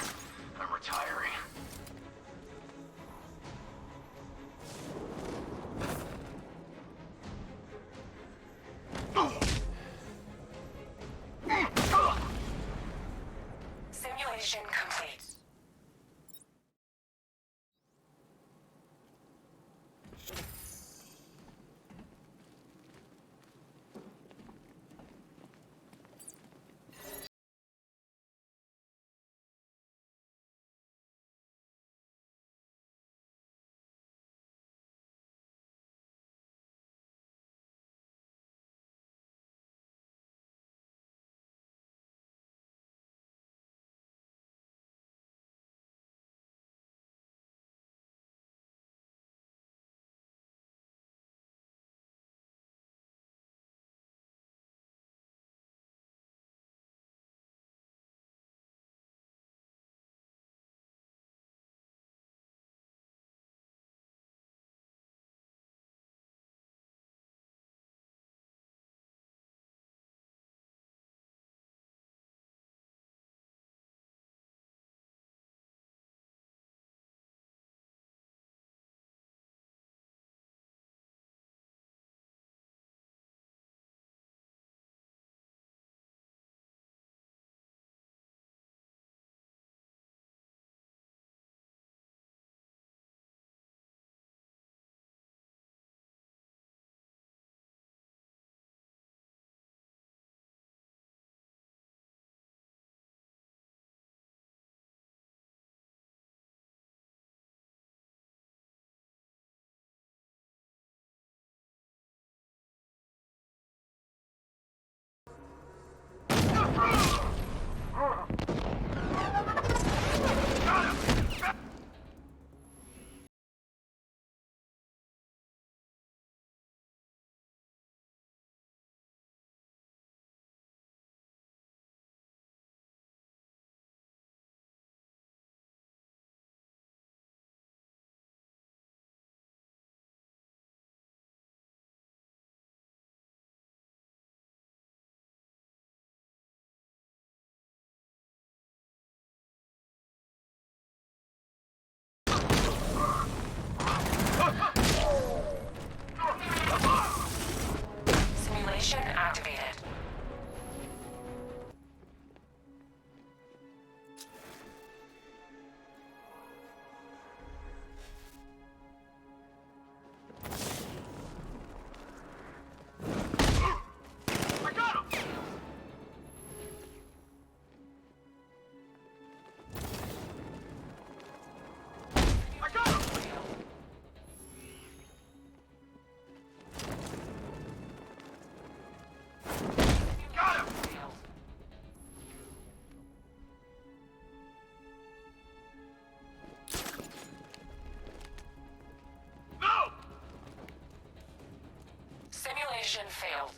I'm retiring. Simulation complete. Simulation activated. Simulation failed.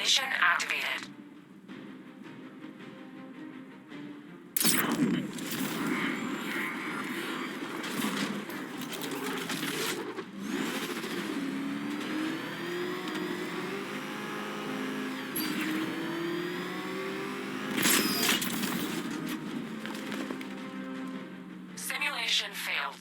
Simulation activated. Simulation failed.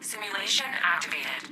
Simulation activated.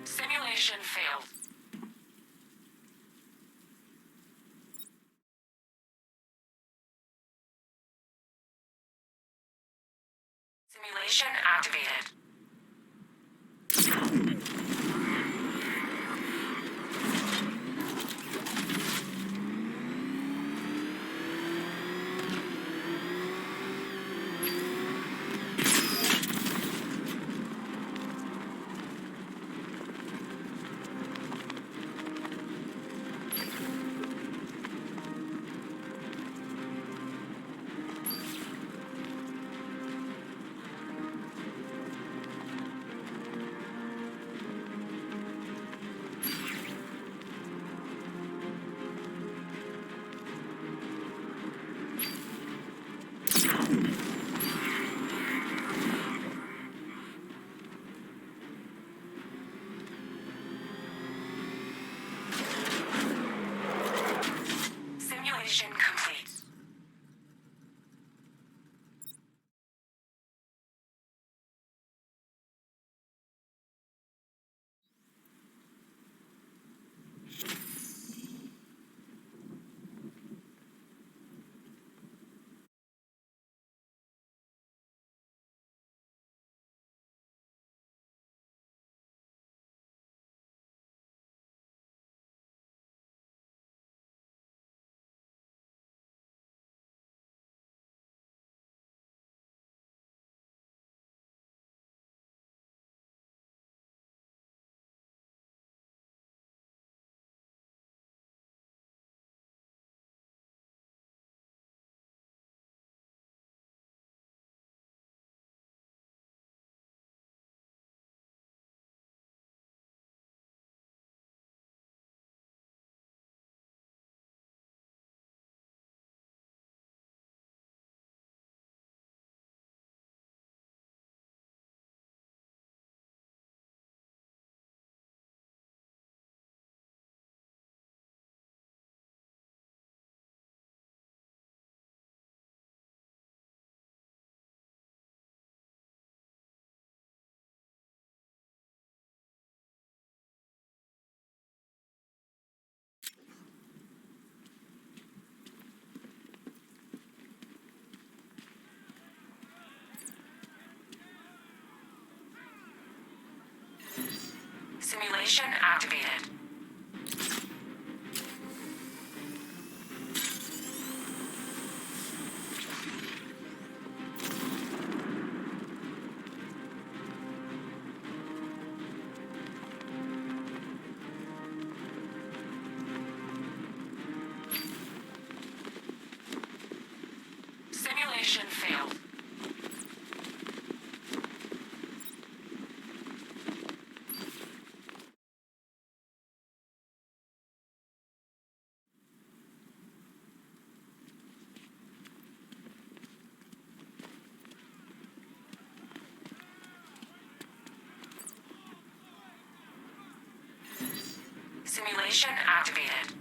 Simulation failed. Simulation activated. Simulation complete. Simulation activated. Simulation failed. Simulation activated.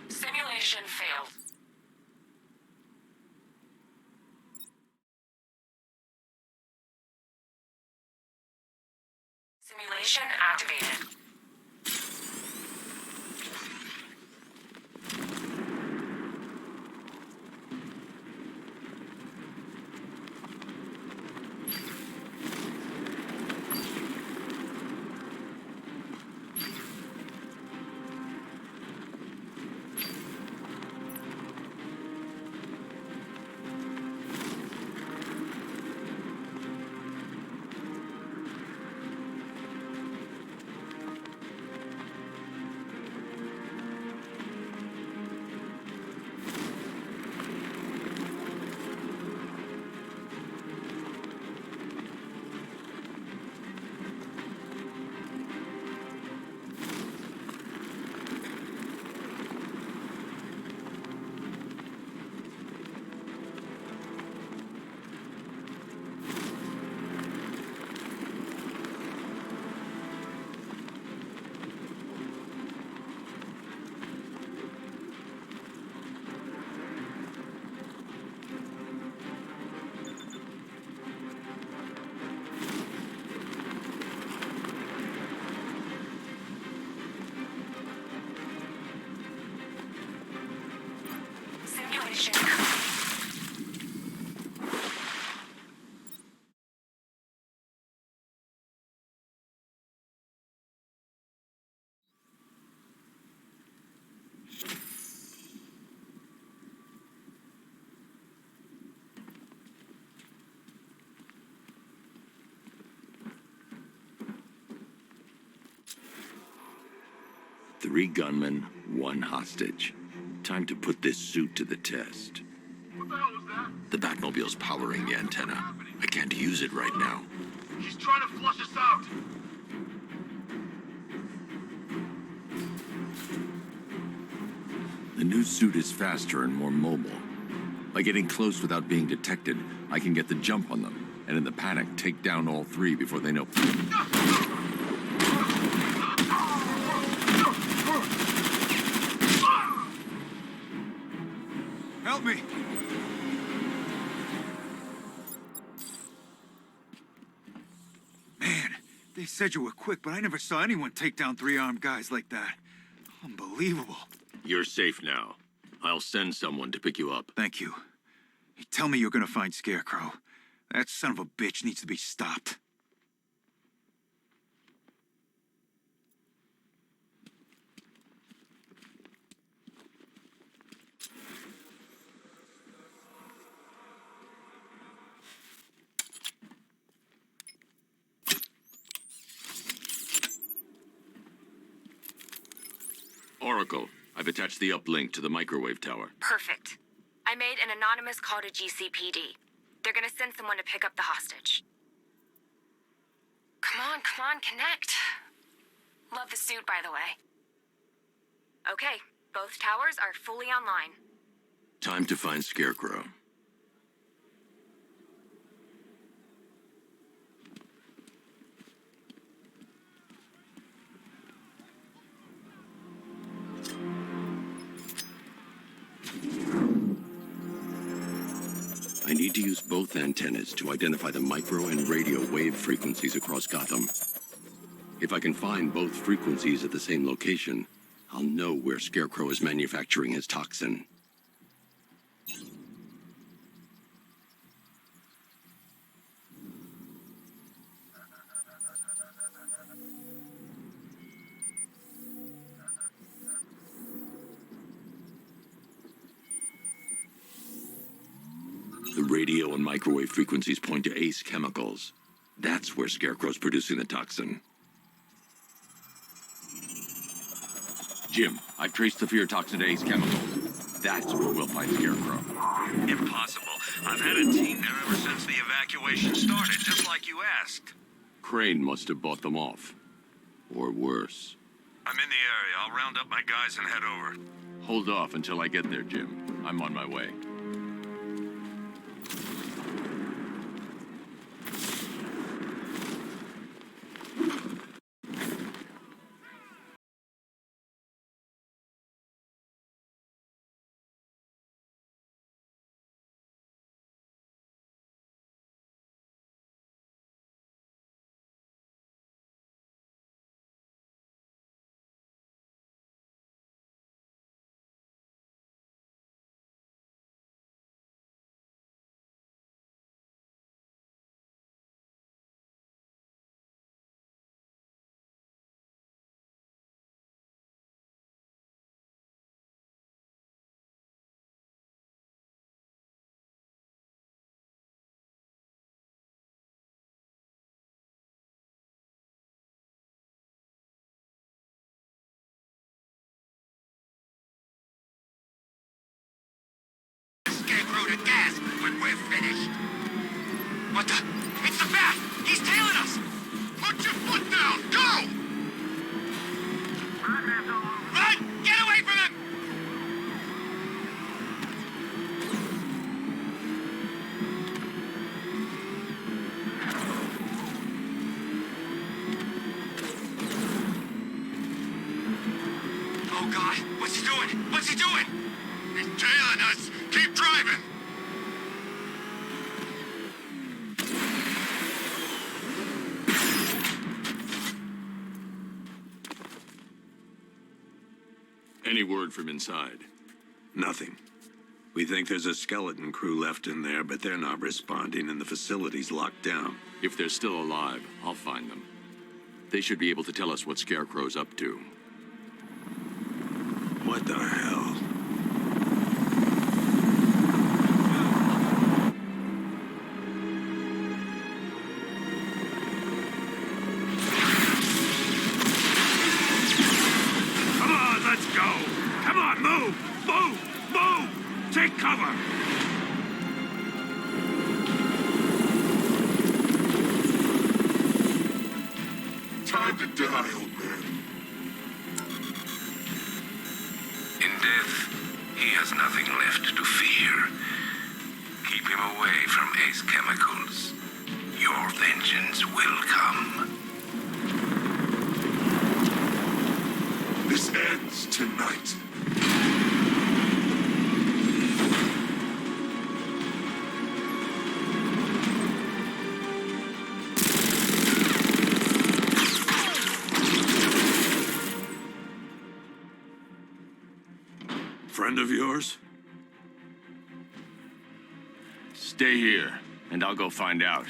Simulation failed. Simulation activated. Simulation complete. Three gunmen, one hostage. Time to put this suit to the test. What the hell was that? The Batmobile's powering the antenna. I can't use it right now. He's trying to flush us out. The new suit is faster and more mobile. By getting close without being detected, I can get the jump on them, and in the panic, take down all three before they know. Help me! Man, they said you were quick, but I never saw anyone take down three armed guys like that. Unbelievable. You're safe now. I'll send someone to pick you up. Thank you. You tell me you're gonna find Scarecrow. That son of a bitch needs to be stopped. Oracle, I've attached the uplink to the microwave tower. Perfect. I made an anonymous call to GCPD. They're gonna send someone to pick up the hostage. Come on, connect. Love the suit, by the way. Okay, both towers are fully online. Time to find Scarecrow. I need to use both antennas to identify the micro and radio wave frequencies across Gotham. If I can find both frequencies at the same location, I'll know where Scarecrow is manufacturing his toxin. The radio and microwave frequencies point to Ace Chemicals. That's where Scarecrow's producing the toxin. Jim, I've traced the fear toxin to Ace Chemicals. That's where we'll find Scarecrow. Impossible. I've had a team there ever since the evacuation started, just like you asked. Crane must have bought them off. Or worse. I'm in the area. I'll round up my guys and head over. Hold off until I get there, Jim. I'm on my way. Scarecrow to gas when we're finished. What the? It's the bat! He's tailing us! Put your foot down! Go! Run! Get away from him! Oh God! What's he doing? What's he doing? He's tailing us! Keep driving! Any word from inside? Nothing. We think there's a skeleton crew left in there, but they're not responding and the facility's locked down. If they're still alive, I'll find them. They should be able to tell us what Scarecrow's up to. What the hell? Come on, let's go! Come on, move! Move! Move! Take cover! Time to die, old man. In death, he has nothing left to fear. Keep him away from Ace Chemicals. Your vengeance will come. This ends tonight. Friend of yours? Stay here, and I'll go find out.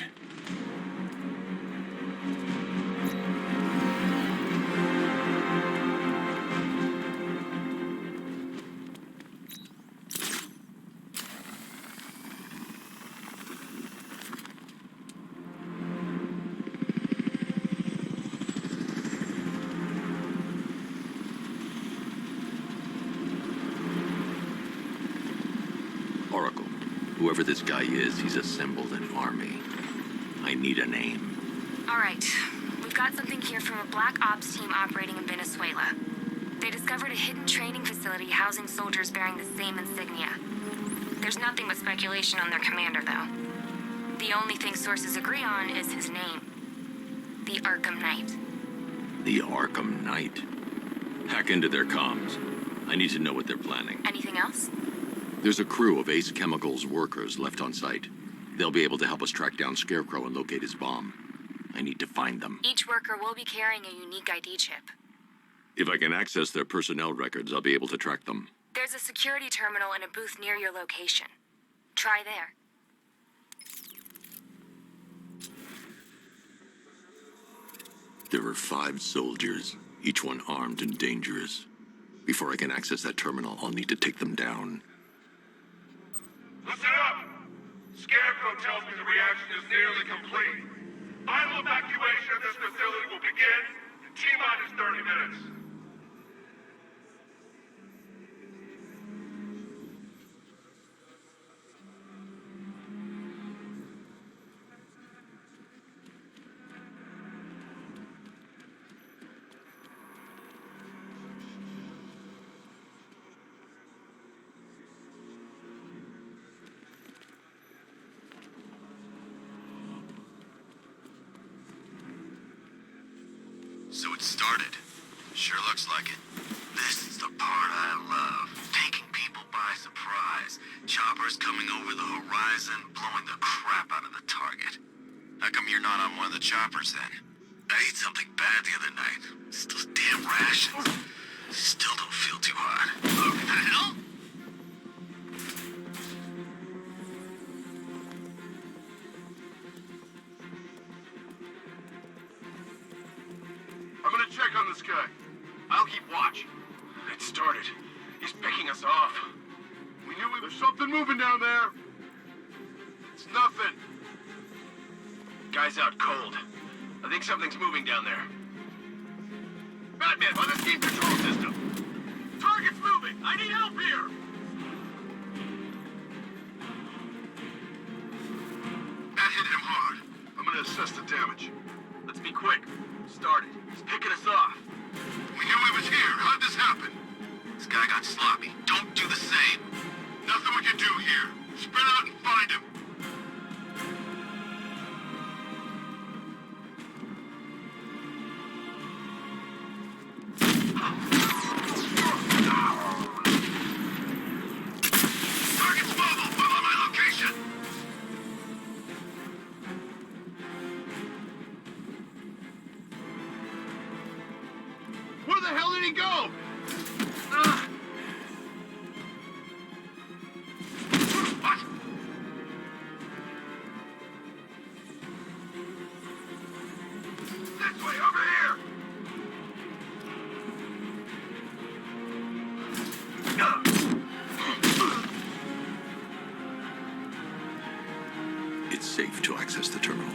Oracle, whoever this guy is, he's assembled an army. I need a name. All right. We've got something here from a Black Ops team operating in Venezuela. They discovered a hidden training facility housing soldiers bearing the same insignia. There's nothing but speculation on their commander, though. The only thing sources agree on is his name. The Arkham Knight. The Arkham Knight. Hack into their comms. I need to know what they're planning. Anything else? There's a crew of Ace Chemicals workers left on site. They'll be able to help us track down Scarecrow and locate his bomb. I need to find them. Each worker will be carrying a unique ID chip. If I can access their personnel records, I'll be able to track them. There's a security terminal in a booth near your location. Try there. There are 5 soldiers, each one armed and dangerous. Before I can access that terminal, I'll need to take them down. Listen up! Echo tells me the reaction is nearly complete. Final evacuation of this facility will begin in T-minus 30 minutes. So it started. Sure looks like it. This is the part I love. Taking people by surprise. Choppers coming over the horizon, blowing the crap out of the target. How come you're not on one of the choppers then? I ate something bad the other night. It's those damn rations. Still don't feel too hot. What the hell? I'm gonna check on this guy. I'll keep watch. It started. He's picking us off. We knew there's something moving down there. It's nothing. Guy's out cold. I think something's moving down there. Batman, on the team control system. Target's moving. I need help here. That hit him hard. I'm gonna assess the damage. Let's be quick. Started. He's picking us off. We knew he was here. How'd this happen? This guy got sloppy. Don't do the same. Nothing we can do here. Spread out and find him. Target's mobile. Follow my location. Where the hell did he go? What? This way, over here. It's safe to access the terminal.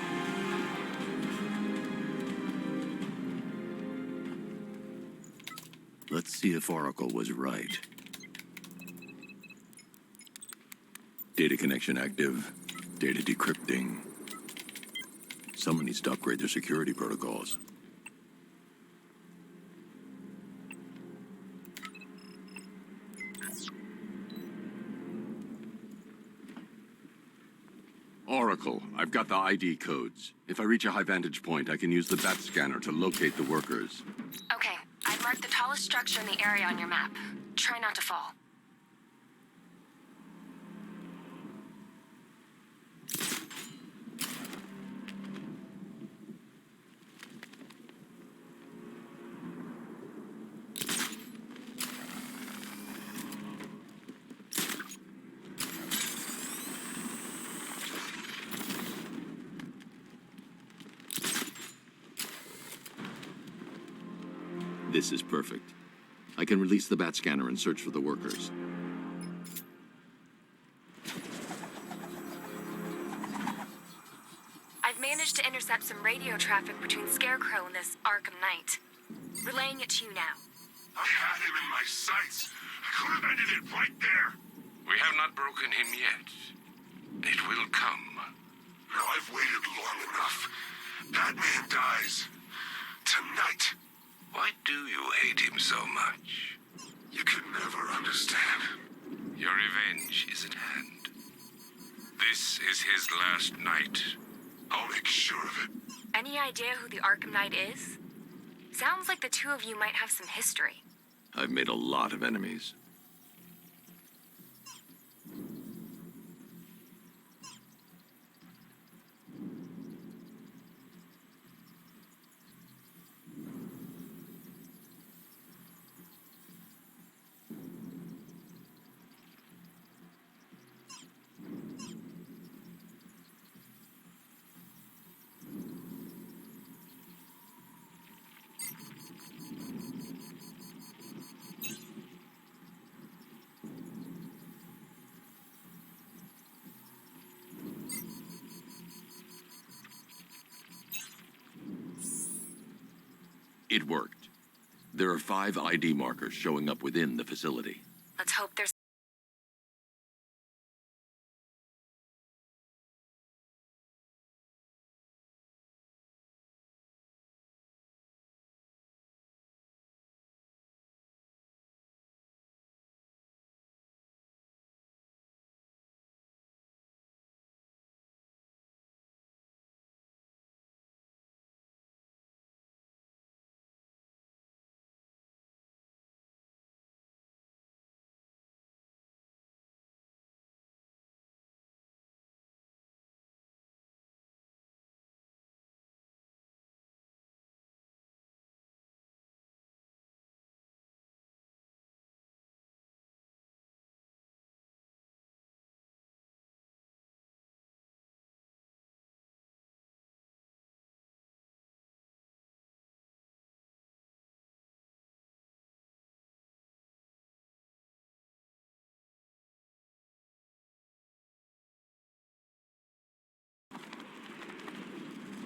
Let's see if Oracle was right. Data connection active. Data decrypting. Someone needs to upgrade their security protocols. Oracle, I've got the ID codes. If I reach a high vantage point, I can use the bat scanner to locate the workers. Okay, I've marked the tallest structure in the area on your map. Try not to fall. This is perfect. I can release the bat scanner and search for the workers. I've managed to intercept some radio traffic between Scarecrow and this Arkham Knight. Relaying it to you now. I had him in my sights. I could have ended it right there. We have not broken him yet. It will come. Now I've waited long enough. Batman dies. Tonight. Why do you hate him so much? You can never understand. Your revenge is at hand. This is his last night. I'll make sure of it. Any idea who the Arkham Knight is? Sounds like the two of you might have some history. I've made a lot of enemies. It worked. There are 5 ID markers showing up within the facility. Let's hope there's...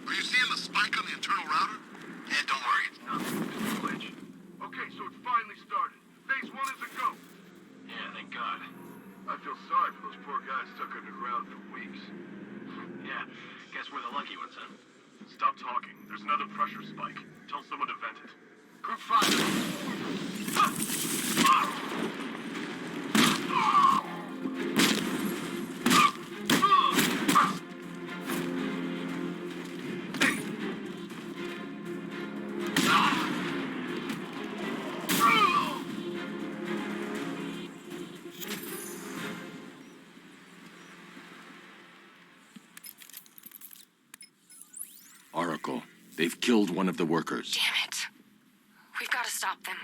Are you seeing the spike on the internal router? Yeah, don't worry, it's nothing. It's a glitch. Okay, so it's finally started. Phase 1 is a go. Yeah, thank God. I feel sorry for those poor guys stuck underground for weeks. Yeah, guess we're the lucky ones, huh? Stop talking. There's another pressure spike. Tell someone to vent it. Group 5. Oracle, they've killed one of the workers. Damn it. We've got to stop them.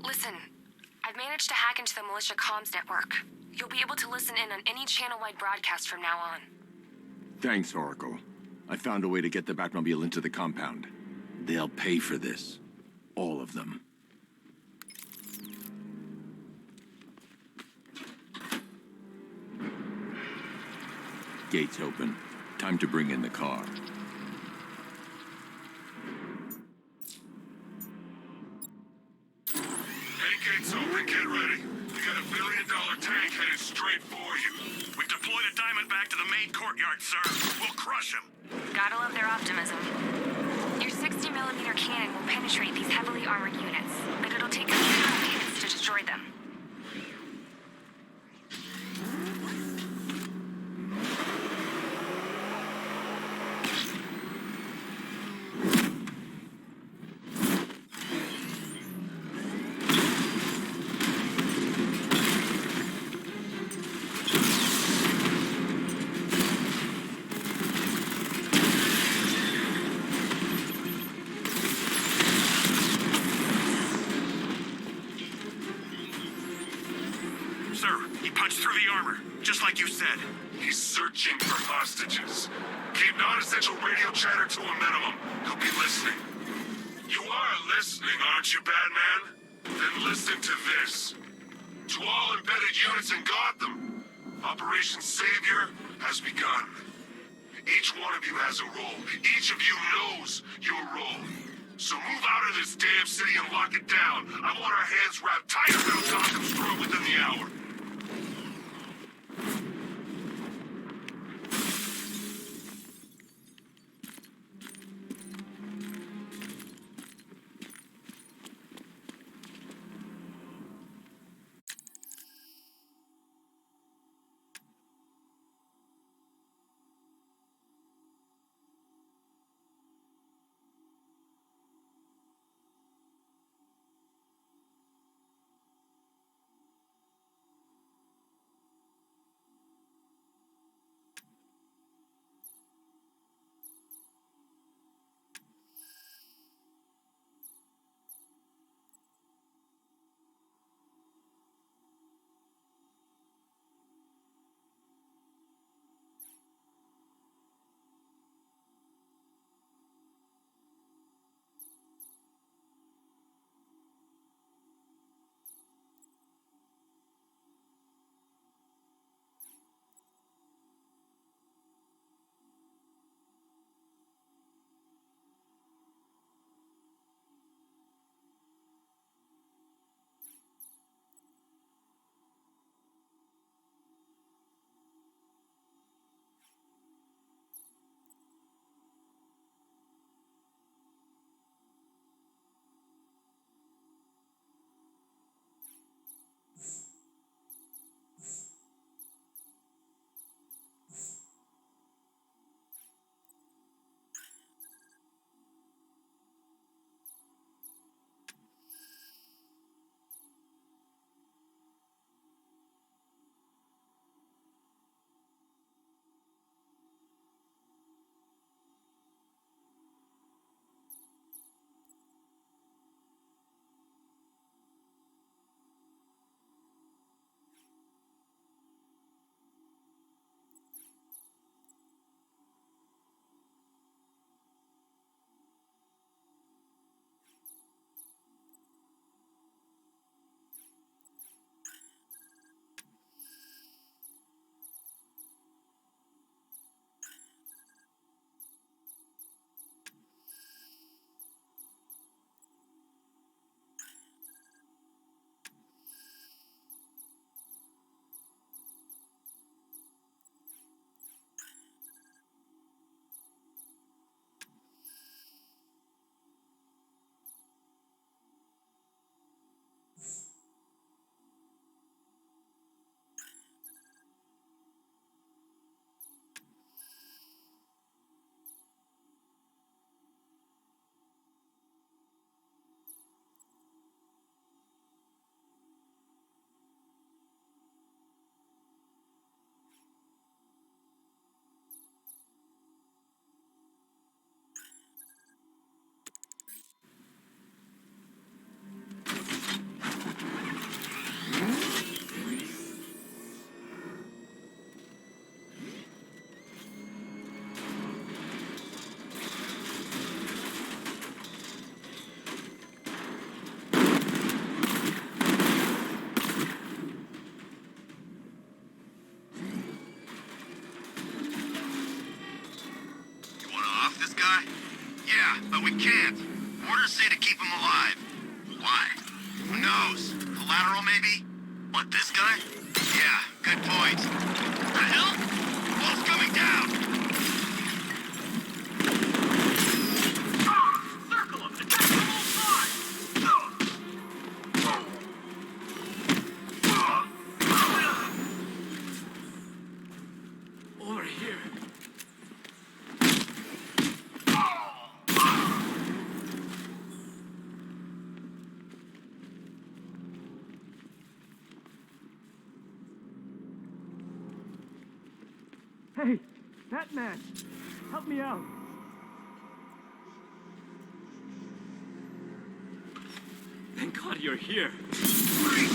Listen, I've managed to hack into the militia comms network. You'll be able to listen in on any channel-wide broadcast from now on. Thanks, Oracle. I found a way to get the Batmobile into the compound. They'll pay for this. All of them. Gates open. Time to bring in the car. Hey, gates open, get ready. We got $1 billion tank headed straight for you. We've deployed a Diamondback to the main courtyard, sir. We'll crush him. Gotta love their optimism. Your 60mm cannon will penetrate these heavily armored units, but it'll take a few hits to destroy them. Just like you said. He's searching for hostages. Keep non-essential radio chatter to a minimum. He'll be listening. You are listening, aren't you, Batman? Then listen to this. To all embedded units in Gotham, Operation Savior has begun. Each one of you has a role. Each of you knows your role. So move out of this damn city and lock it down. I want our hands wrapped tight around Gotham's throat within the hour. guy? Yeah, but we can't. Orders say to keep him alive. Why? Who knows? Collateral, maybe? What, this guy? Yeah, good point. The hell? Wall's coming down! Circle him! Attack from all sides! Over here. Hey, Batman! Help me out! Thank God you're here. We're in!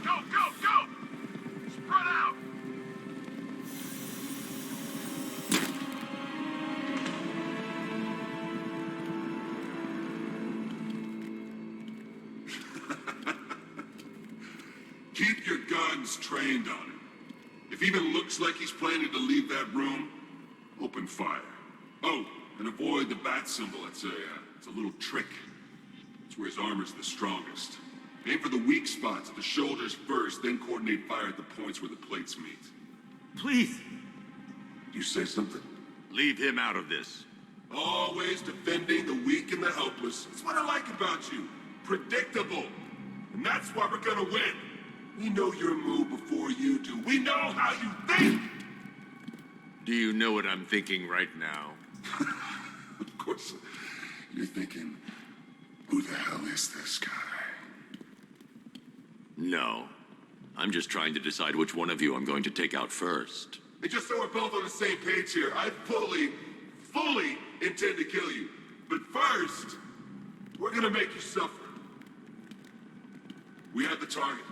Go, go, go! Spread out! Keep your guns trained on him. If he even looks like he's planning to leave that room, open fire. Oh, and avoid the bat symbol. It's a little trick. It's where his armor's the strongest. Aim for the weak spots at the shoulders first, then coordinate fire at the points where the plates meet. Please! You say something? Leave him out of this. Always defending the weak and the helpless. It's what I like about you. Predictable. And that's why we're gonna win. We know your move before you do. We know how you think! Do you know what I'm thinking right now? Of course, you're thinking, who the hell is this guy? No. I'm just trying to decide which one of you I'm going to take out first. And just so we're both on the same page here, I fully intend to kill you. But first, we're gonna make you suffer. We have the target.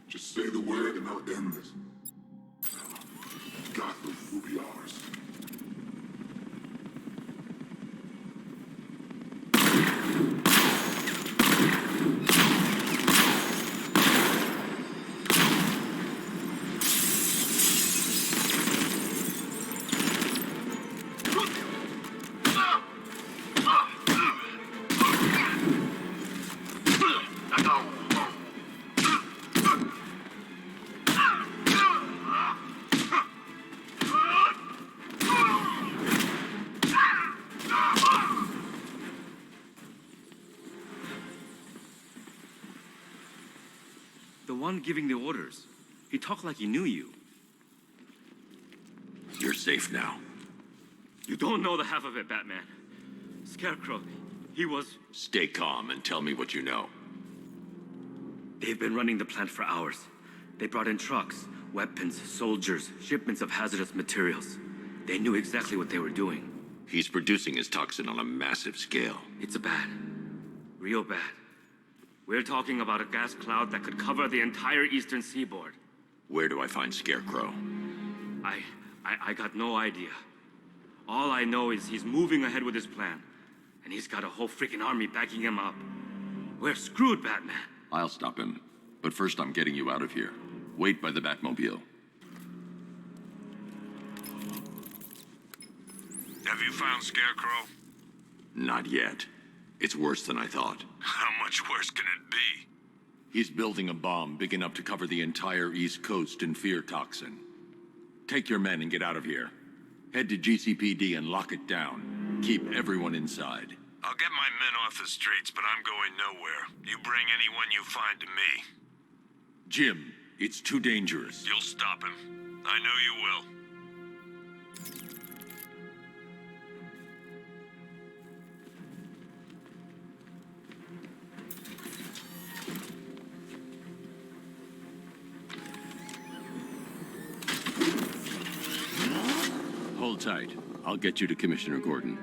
Just say the word and I'll end this. Gotham will be ours. The one giving the orders. He talked like he knew you. You're safe now. You don't know the half of it, Batman. Scarecrow, he was... Stay calm and tell me what you know. They've been running the plant for hours. They brought in trucks, weapons, soldiers, shipments of hazardous materials. They knew exactly what they were doing. He's producing his toxin on a massive scale. It's bad. Real bad. We're talking about a gas cloud that could cover the entire eastern seaboard. Where do I find Scarecrow? I got no idea. All I know is he's moving ahead with his plan. And he's got a whole freaking army backing him up. We're screwed, Batman. I'll stop him. But first I'm getting you out of here. Wait by the Batmobile. Have you found Scarecrow? Not yet. It's worse than I thought. How much worse can it be? He's building a bomb big enough to cover the entire East Coast in fear toxin. Take your men and get out of here. Head to GCPD and lock it down. Keep everyone inside. I'll get my men off the streets, but I'm going nowhere. You bring anyone you find to me. Jim, it's too dangerous. You'll stop him. I know you will. Hold tight. I'll get you to Commissioner Gordon.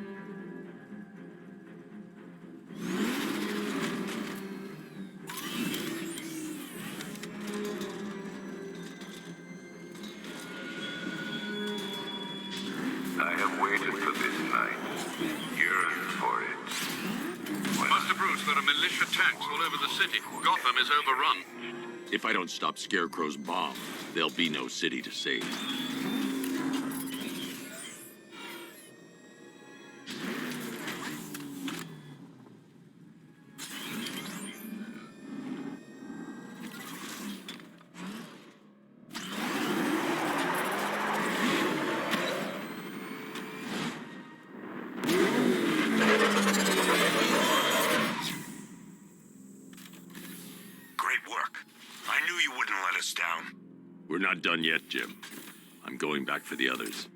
I have waited for this night, yearned for it. Master Bruce, there are militia militia tanks all over the city. Gotham is overrun. If I don't stop Scarecrow's bomb, there'll be no city to save. We're not done yet, Jim. I'm going back for the others.